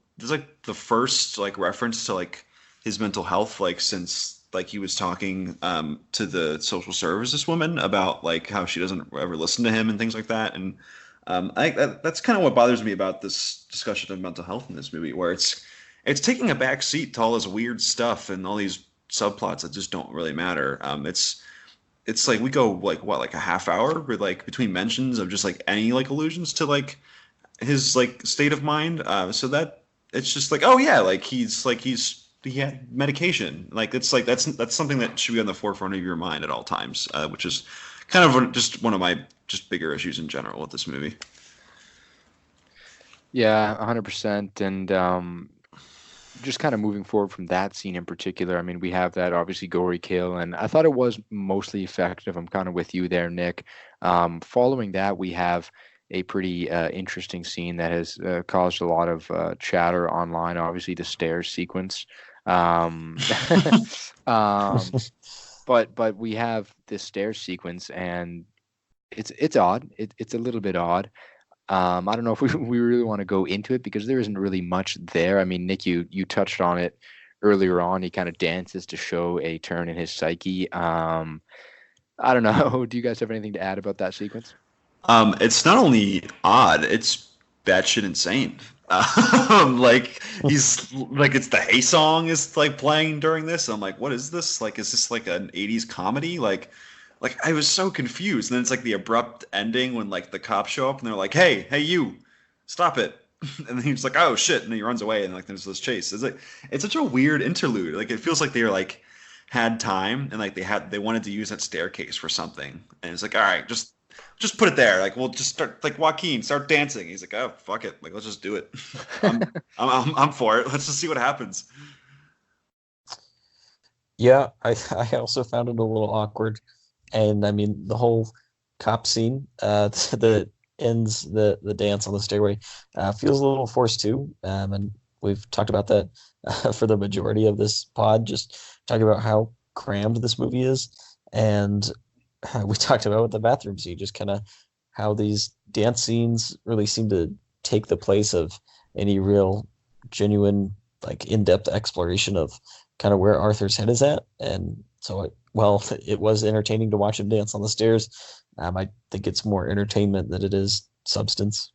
the first like reference to like his mental health like since like he was talking to the social services woman about like how she doesn't ever listen to him and things like that. And I think that's kind of what bothers me about this discussion of mental health in this movie, where it's taking a back seat to all this weird stuff and all these subplots that just don't really matter. It's like we go like what, like a half hour with like between mentions of just like any like allusions to like his like state of mind. So that it's just like, oh yeah, like he had medication. Like it's like that's something that should be on the forefront of your mind at all times, which is kind of just one of my just bigger issues in general with this movie. Yeah, 100%. And just kind of moving forward from that scene in particular, I mean, we have that obviously gory kill, and I thought it was mostly effective. I'm kind of with you there, Nick. Following that, we have a pretty interesting scene that has caused a lot of chatter online. Obviously, the stairs sequence. Um, but we have this stairs sequence, and it's odd. It's a little bit odd. I don't know if we really want to go into it because there isn't really much there. I mean, Nick, you touched on it earlier on. He kind of dances to show a turn in his psyche. I don't know. Do you guys have anything to add about that sequence? It's not only odd, it's batshit insane. Like he's like it's the Hey song is like playing during this. I'm like, what is this? Like, is this like an '80s comedy? Like I was so confused. And then it's like the abrupt ending when like the cops show up and they're like, hey you, stop it. And then he's like, oh shit, and then he runs away and like there's this chase. It's like it's such a weird interlude. Like it feels like they were like had time and like they wanted to use that staircase for something. And it's like, all right, just put it there. Like we'll just start like Joaquin start dancing. He's like, oh fuck it, like let's just do it. I'm for it. Let's just see what happens. Yeah, I also found it a little awkward. And I mean, the whole cop scene that ends the dance on the stairway feels a little forced too. And we've talked about that for the majority of this pod, just talking about how crammed this movie is. And we talked about with the bathroom scene, just kind of how these dance scenes really seem to take the place of any real genuine, like in-depth exploration of kind of where Arthur's head is at. And so it was entertaining to watch him dance on the stairs. I think it's more entertainment than it is substance.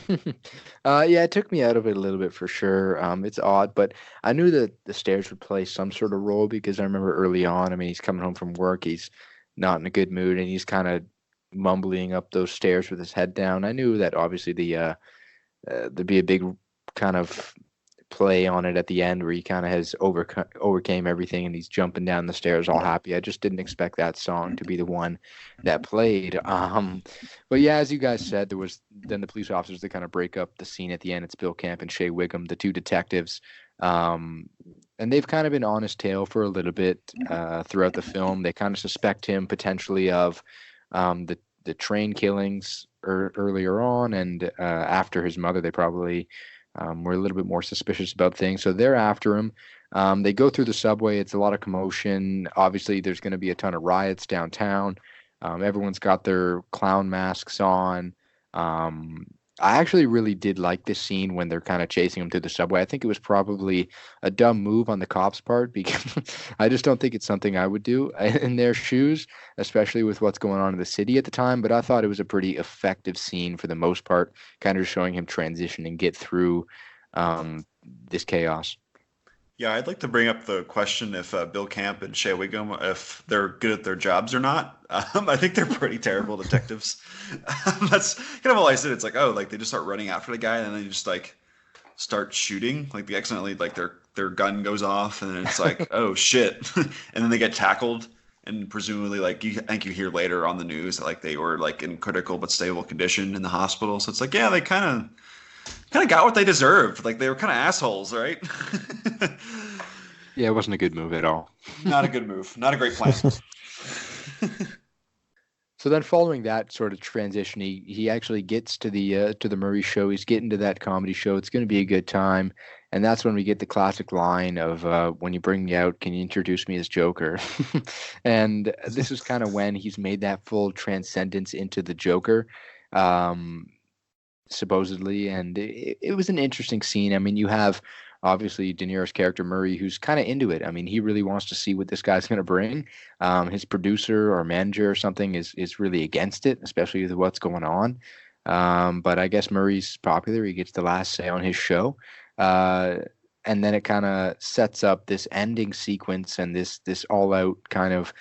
Yeah, it took me out of it a little bit for sure. It's odd, but I knew that the stairs would play some sort of role because I remember early on, I mean, he's coming home from work, he's not in a good mood, and he's kind of mumbling up those stairs with his head down. I knew that obviously there'd be a big kind of play on it at the end where he kind of has overcame everything and he's jumping down the stairs all happy. I just didn't expect that song to be the one that played. But yeah, as you guys said, there was then the police officers that kind of break up the scene at the end. It's Bill Camp and Shea Wiggum, the two detectives. And they've kind of been on his tail for a little bit throughout the film. They kind of suspect him potentially of the train killings earlier on, and after his mother, they probably were a little bit more suspicious about things. So they're after him. They go through the subway. It's a lot of commotion. Obviously, there's going to be a ton of riots downtown. Everyone's got their clown masks on. I actually really did like this scene when they're kind of chasing him through the subway. I think it was probably a dumb move on the cops' part because I just don't think it's something I would do in their shoes, especially with what's going on in the city at the time. But I thought it was a pretty effective scene for the most part, kind of showing him transition and get through this chaos. Yeah, I'd like to bring up the question if Bill Camp and Shea Wiggum, if they're good at their jobs or not. I think they're pretty terrible detectives. That's kind of all I said. It's like, oh, like they just start running after the guy and then they just like start shooting. Like they accidentally, like their gun goes off and then it's like, oh shit. And then they get tackled and presumably like I think you hear later on the news that like they were like in critical but stable condition in the hospital. So it's like, yeah, they kind of got what they deserved. Like they were kind of assholes, right? Yeah, it wasn't a good move at all. Not a good move. Not a great plan. So then, following that sort of transition, he actually gets to the Murray show. He's getting to that comedy show. It's going to be a good time, and that's when we get the classic line of "When you bring me out, can you introduce me as Joker?" And this is kind of when he's made that full transcendence into the Joker. Supposedly, and it was an interesting scene. I mean, you have obviously De Niro's character Murray, who's kind of into it. I mean, he really wants to see what this guy's going to bring. His producer or manager or something is really against it, especially with what's going on. But I guess Murray's popular. He gets the last say on his show. And then it kind of sets up this ending sequence and this all-out kind of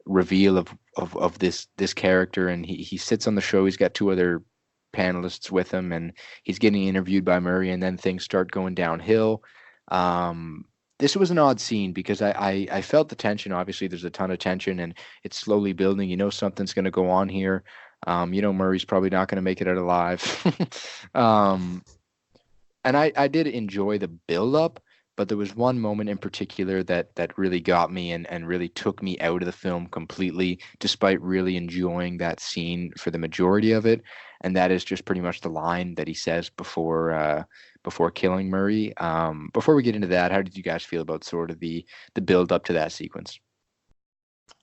reveal of this character. And he sits on the show. He's got two other panelists with him, and he's getting interviewed by Murray, and then things start going downhill. This was an odd scene because I felt the tension. Obviously, there's a ton of tension, and it's slowly building. You know something's going to go on here. You know Murray's probably not going to make it out alive. And I did enjoy the build-up, but there was one moment in particular that really got me and really took me out of the film completely, despite really enjoying that scene for the majority of it. And that is just pretty much the line that he says before killing Murray. Before we get into that, how did you guys feel about sort of the build up to that sequence?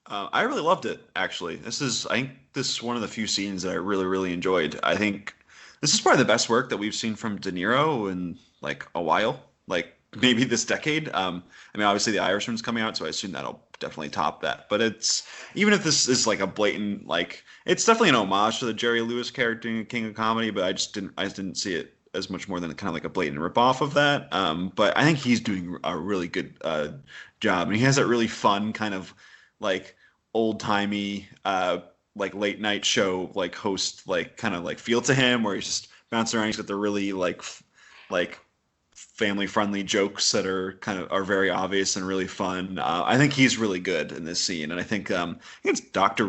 I really loved it, actually. I think this is one of the few scenes that I really, really enjoyed. I think this is probably the best work that we've seen from De Niro in like a while, like maybe this decade. I mean, obviously The Irishman's coming out, so I assume that'll definitely top that. But it's, even if this is like a blatant, like, it's definitely an homage to the Jerry Lewis character in King of Comedy, but I just didn't see it as much more than kind of like a blatant ripoff of that. But I think he's doing a really good job, and he has that really fun kind of like old timey like late night show like host like kind of like feel to him, where he's just bouncing around. He's got the really like family friendly jokes that are very obvious and really fun. I think he's really good in this scene, and I think it's Dr.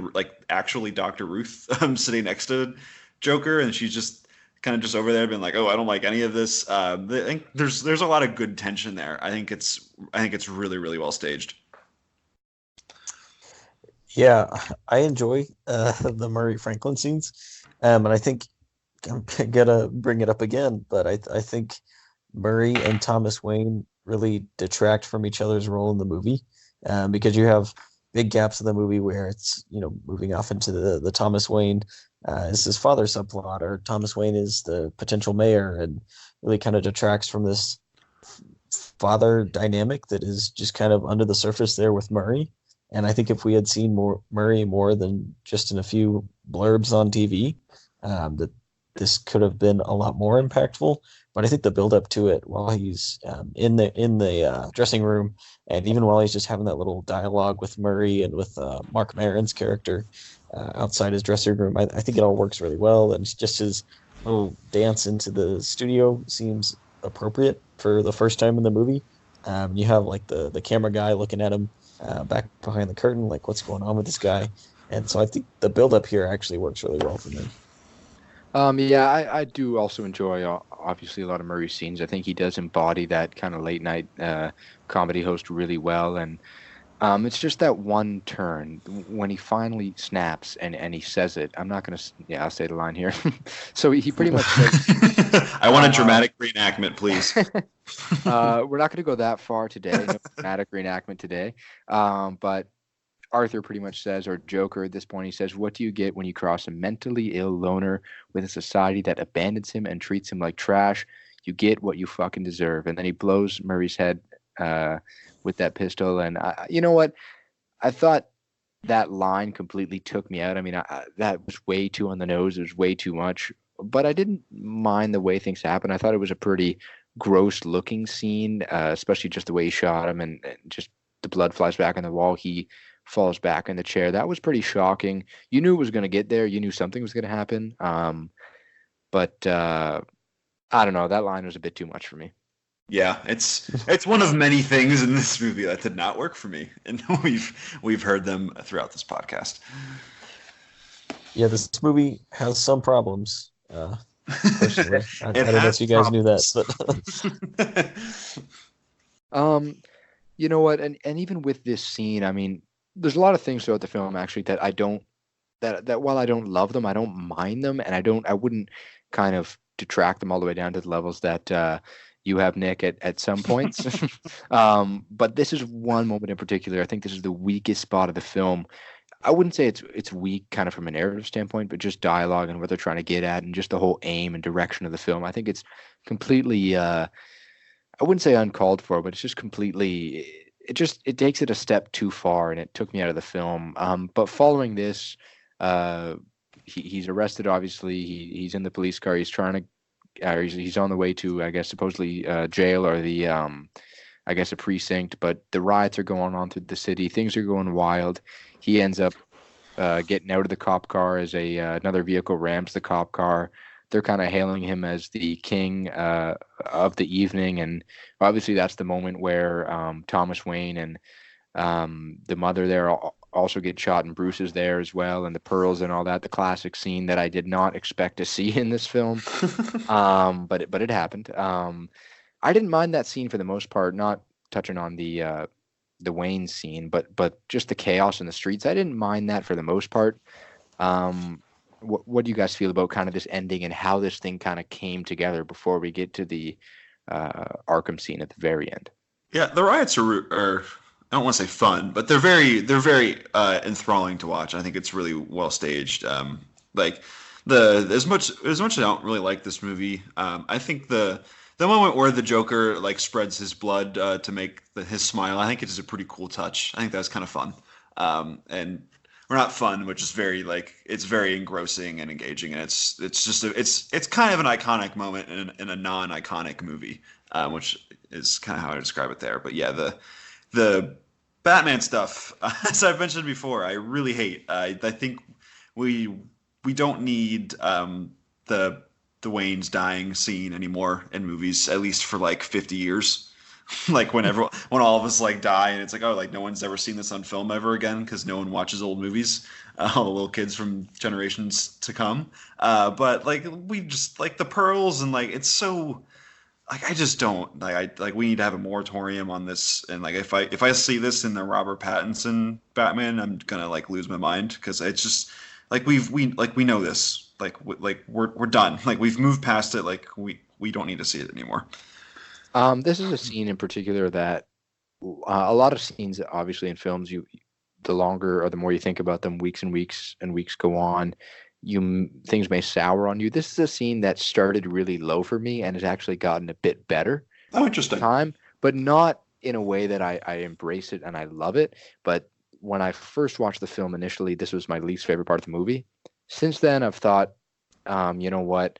Ruth sitting next to Joker, and she's just kind of just over there being like, oh, I don't like any of this. I think there's a lot of good tension there. I think it's really, really well staged. Yeah, I enjoy the Murray Franklin scenes, and I think I'm gonna bring it up again, but I think Murray and Thomas Wayne really detract from each other's role in the movie, because you have big gaps in the movie where it's, you know, moving off into the Thomas Wayne is his father subplot, or Thomas Wayne is the potential mayor, and really kind of detracts from this father dynamic that is just kind of under the surface there with Murray. And I think if we had seen Murray more than just in a few blurbs on TV, that this could have been a lot more impactful. But I think the build up to it, while he's in the dressing room, and even while he's just having that little dialogue with Murray and with Mark Maron's character outside his dressing room, I think it all works really well. And just his little dance into the studio seems appropriate for the first time in the movie. You have like the camera guy looking at him back behind the curtain, like, what's going on with this guy? And so I think the build up here actually works really well for me. Yeah, I do also enjoy obviously a lot of Murray's scenes. I think he does embody that kind of late night comedy host really well, and it's just that one turn when he finally snaps and he says it. I'm not gonna. Yeah, I'll say the line here. So he pretty much says, I want a dramatic reenactment, please. We're not gonna go that far today. No dramatic reenactment today. But Arthur pretty much says, or Joker at this point, he says, what do you get when you cross a mentally ill loner with a society that abandons him and treats him like trash? You get what you fucking deserve. And then he blows Murray's head with that pistol. And you know what? I thought that line completely took me out. I mean, that was way too on the nose. It was way too much. But I didn't mind the way things happened. I thought it was a pretty gross looking scene, especially just the way he shot him, and just the blood flies back on the wall. He falls back in the chair. That was pretty shocking. You knew it was going to get there. You knew something was going to happen. But I don't know. That line was a bit too much for me. Yeah, it's one of many things in this movie that did not work for me, and we've heard them throughout this podcast. Yeah, this movie has some problems. Personally, I don't know if you guys knew that, but you know what? And even with this scene, I mean, there's a lot of things throughout the film actually that I don't that while I don't love them, I don't mind them, and I wouldn't kind of detract them all the way down to the levels that you have, Nick, at some points. But this is one moment in particular. I think this is the weakest spot of the film. I wouldn't say it's weak kind of from a narrative standpoint, but just dialogue and what they're trying to get at and just the whole aim and direction of the film. I think it's completely I wouldn't say uncalled for, but it's just completely it takes it a step too far, and it took me out of the film. But following this, he's arrested. Obviously, he's in the police car. He's trying to, he's on the way to, I guess, supposedly jail or the, I guess, a precinct. But the riots are going on through the city. Things are going wild. He ends up getting out of the cop car as another vehicle rams the cop car. They're kind of hailing him as the king of the evening, and obviously that's the moment where Thomas Wayne and the mother there also get shot, and Bruce is there as well, and the pearls and all that. The classic scene that I did not expect to see in this film, but it happened. I didn't mind that scene for the most part. Not touching on the Wayne scene, but just the chaos in the streets. I didn't mind that for the most part. What do you guys feel about kind of this ending and how this thing kind of came together before we get to the Arkham scene at the very end? Yeah, the riots are I don't want to say fun, but they're very enthralling to watch. I think it's really well staged. Like as much as I don't really like this movie, I think the moment where the Joker like spreads his blood to make his smile, I think it is a pretty cool touch. I think that's kind of fun. And we're not fun, which is very it's very engrossing and engaging, and it's just it's kind of an iconic moment in a non-iconic movie, which is kind of how I describe it there. But yeah, the Batman stuff, as I've mentioned before, I really hate. I think we don't need the Wayne's dying scene anymore in movies, at least for like 50 years. Like when all of us like die, and it's like, oh, like no one's ever seen this on film ever again because no one watches old movies. All the little kids from generations to come. But like we just like the pearls, and like it's so like I just don't like we need to have a moratorium on this. And like if I see this in the Robert Pattinson Batman, I'm gonna like lose my mind because it's just like we know this. Like we're done. Like we've moved past it. Like we don't need to see it anymore. This is a scene in particular that a lot of scenes, obviously in films, the longer or the more you think about them, weeks and weeks and weeks go on, things may sour on you. This is a scene that started really low for me and has actually gotten a bit better. Oh, interesting. Time, but not in a way that I embrace it and I love it. But when I first watched the film initially, this was my least favorite part of the movie. Since then, I've thought, you know what,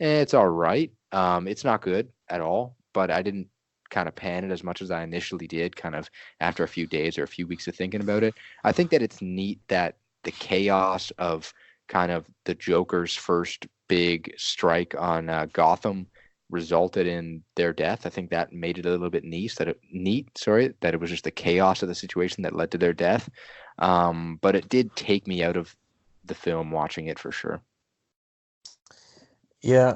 it's all right. It's not good at all. But I didn't kind of pan it as much as I initially did, kind of after a few days or a few weeks of thinking about it. I think that it's neat that the chaos of kind of the Joker's first big strike on Gotham resulted in their death. I think that made it a little bit neat that it was just the chaos of the situation that led to their death. But it did take me out of the film watching it for sure. Yeah,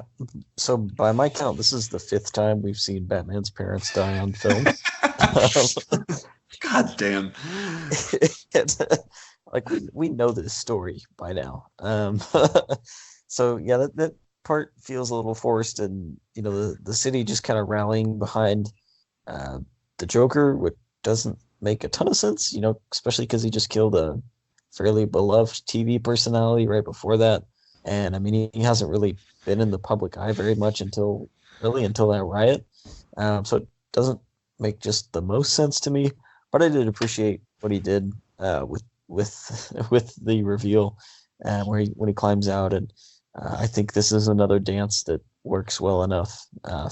so by my count, this is the 5th time we've seen Batman's parents die on film. God damn. Like we know this story by now. So yeah, that part feels a little forced, and you know the city just kind of rallying behind the Joker, which doesn't make a ton of sense. You know, especially because he just killed a fairly beloved TV personality right before that. And I mean, he hasn't really been in the public eye very much until that riot. So it doesn't make just the most sense to me. But I did appreciate what he did with the reveal when he climbs out. And I think this is another dance that works well enough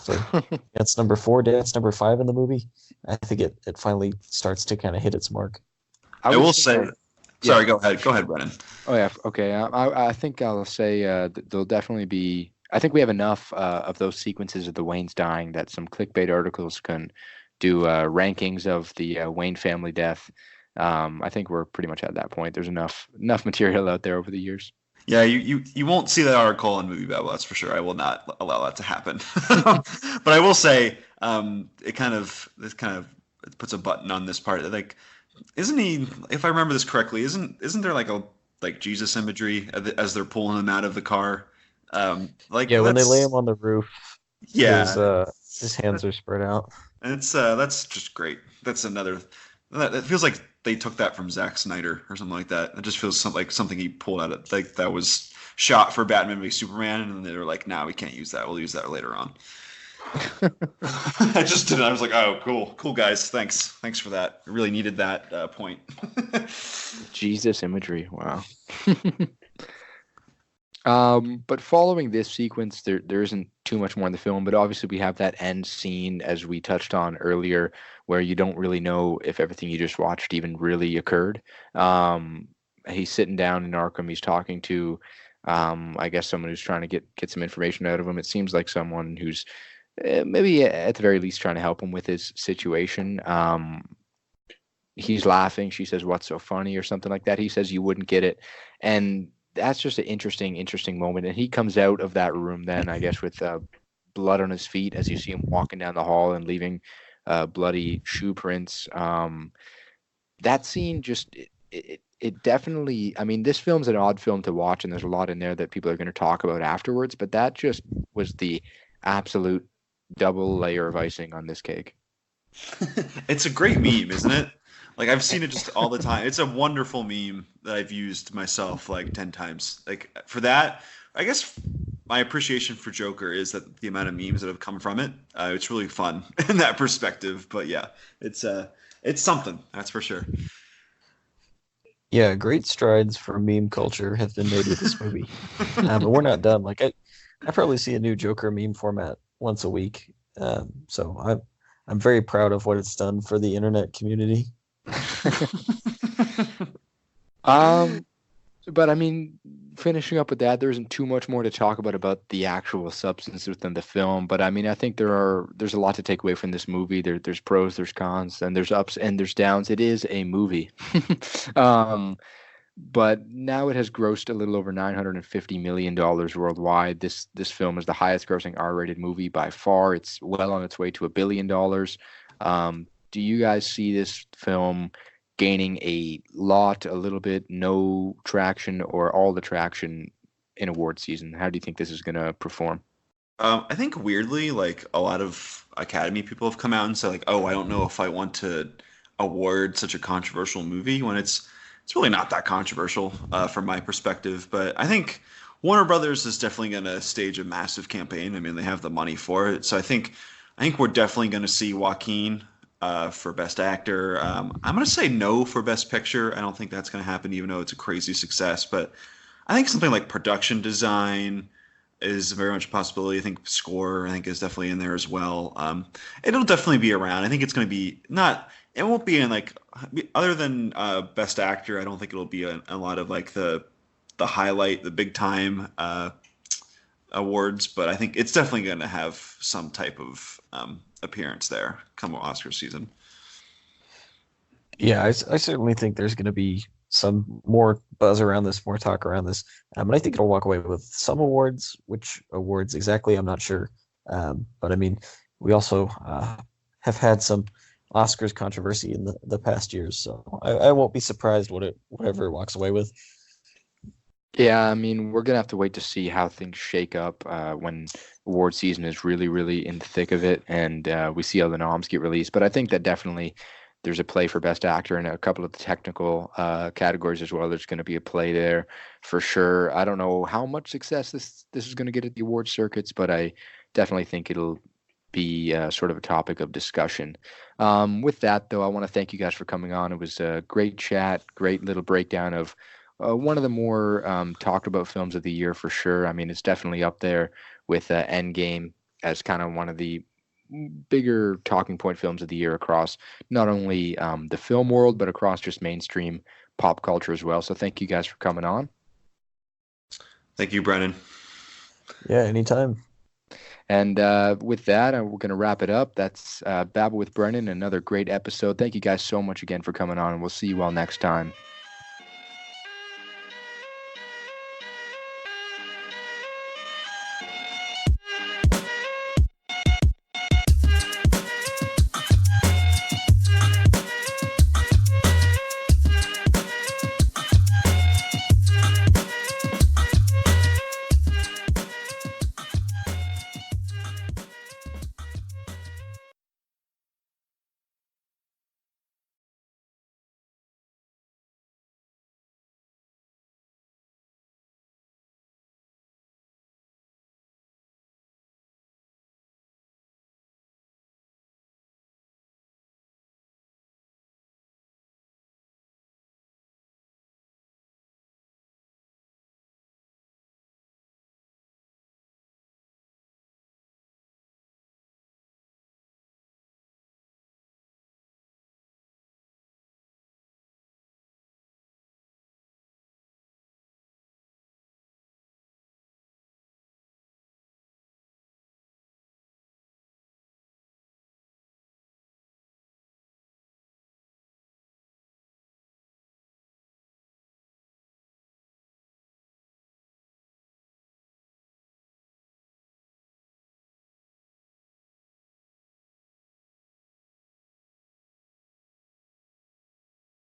for dance number 4, dance number 5 in the movie. I think it finally starts to kind of hit its mark. I will say, sorry, yeah. Go ahead, Brennan. Oh yeah, okay. I think I'll say there'll definitely be. I think we have enough of those sequences of the Waynes dying that some clickbait articles can do rankings of the Wayne family death. I think we're pretty much at that point. There's enough material out there over the years. Yeah, you won't see that article on MovieBabble, that's for sure. I will not allow that to happen. But I will say, it puts a button on this part. Like, isn't he? If I remember this correctly, isn't there like Jesus imagery as they're pulling him out of the car? When they lay him on the roof, yeah, his hands are spread out. And it's that's just great. That's another. It feels like they took that from Zack Snyder or something like that. It just feels like something he pulled out of, like that was shot for Batman v Superman, and then they were like, "No, we can't use that. We'll use that later on." I just did it. I was like, "Oh, cool, guys. Thanks for that. I really needed that point." Jesus imagery. Wow. But following this sequence, there isn't too much more in the film, but obviously we have that end scene, as we touched on earlier, where you don't really know if everything you just watched even really occurred. He's sitting down in Arkham. He's talking to, I guess, someone who's trying to get some information out of him. It seems like someone who's maybe at the very least trying to help him with his situation. He's laughing. She says, "What's so funny?" or something like that. He says, "You wouldn't get it." And that's just an interesting moment. And he comes out of that room then, I guess, with blood on his feet as you see him walking down the hall and leaving bloody shoe prints. That scene just it definitely. I mean, this film's an odd film to watch, and there's a lot in there that people are going to talk about afterwards. But that just was the absolute double layer of icing on this cake. It's a great meme, isn't it? Like, I've seen it just all the time. It's a wonderful meme that I've used myself like 10 times. Like, for that, I guess my appreciation for Joker is that the amount of memes that have come from it. It's really fun in that perspective. But yeah, it's something, that's for sure. Yeah, great strides for meme culture have been made with this movie. But we're not done. Like, I probably see a new Joker meme format once a week. So I'm very proud of what it's done for the internet community. But I mean, finishing up with that, there isn't too much more to talk about the actual substance within the film. But I mean, I think there's a lot to take away from this movie. There's pros, there's cons, and there's ups and there's downs. It is a movie. But now it has grossed a little over $950 million worldwide. This film is the highest grossing R-rated movie by far. It's well on its way to $1 billion. Do you guys see this film gaining a little bit, no traction, or all the traction in award season? How do you think this is going to perform? I think weirdly, like, a lot of Academy people have come out and said, like, "Oh, I don't know if I want to award such a controversial movie," when it's really not that controversial from my perspective. But I think Warner Brothers is definitely going to stage a massive campaign. I mean, they have the money for it. So I think we're definitely going to see Joaquin for Best Actor. I'm going to say no for Best Picture. I don't think that's going to happen, even though it's a crazy success. But I think something like production design is very much a possibility. I think score, is definitely in there as well. It'll definitely be around. I think it's going to be not. It won't be in, like, other than Best Actor. I don't think it'll be a lot of, like, the highlight, the big time awards. But I think it's definitely going to have some type of appearance there come Oscar season. Yeah, I certainly think there's going to be some more buzz around this, more talk around this. And I think it'll walk away with some awards. Which awards exactly, I'm not sure. But I mean, we also have had some Oscars controversy in the past years, so I won't be surprised whatever it walks away with. Yeah, I mean, we're gonna have to wait to see how things shake up when award season is really, really in the thick of it, and we see how the noms get released. But I think that definitely there's a play for Best Actor in a couple of the technical categories as well. There's going to be a play there for sure. I don't know how much success this is going to get at the award circuits, but I definitely think it'll be sort of a topic of discussion. With that, though, I want to thank you guys for coming on. It was a great chat, great little breakdown of one of the more talked about films of the year for sure. I mean, it's definitely up there with Endgame as kind of one of the bigger talking point films of the year across not only the film world, but across just mainstream pop culture as well. So thank you guys for coming on. Thank you, Brennan. Yeah, anytime. And with that, we're going to wrap it up. That's Babble with Brennan, another great episode. Thank you guys so much again for coming on, and we'll see you all next time.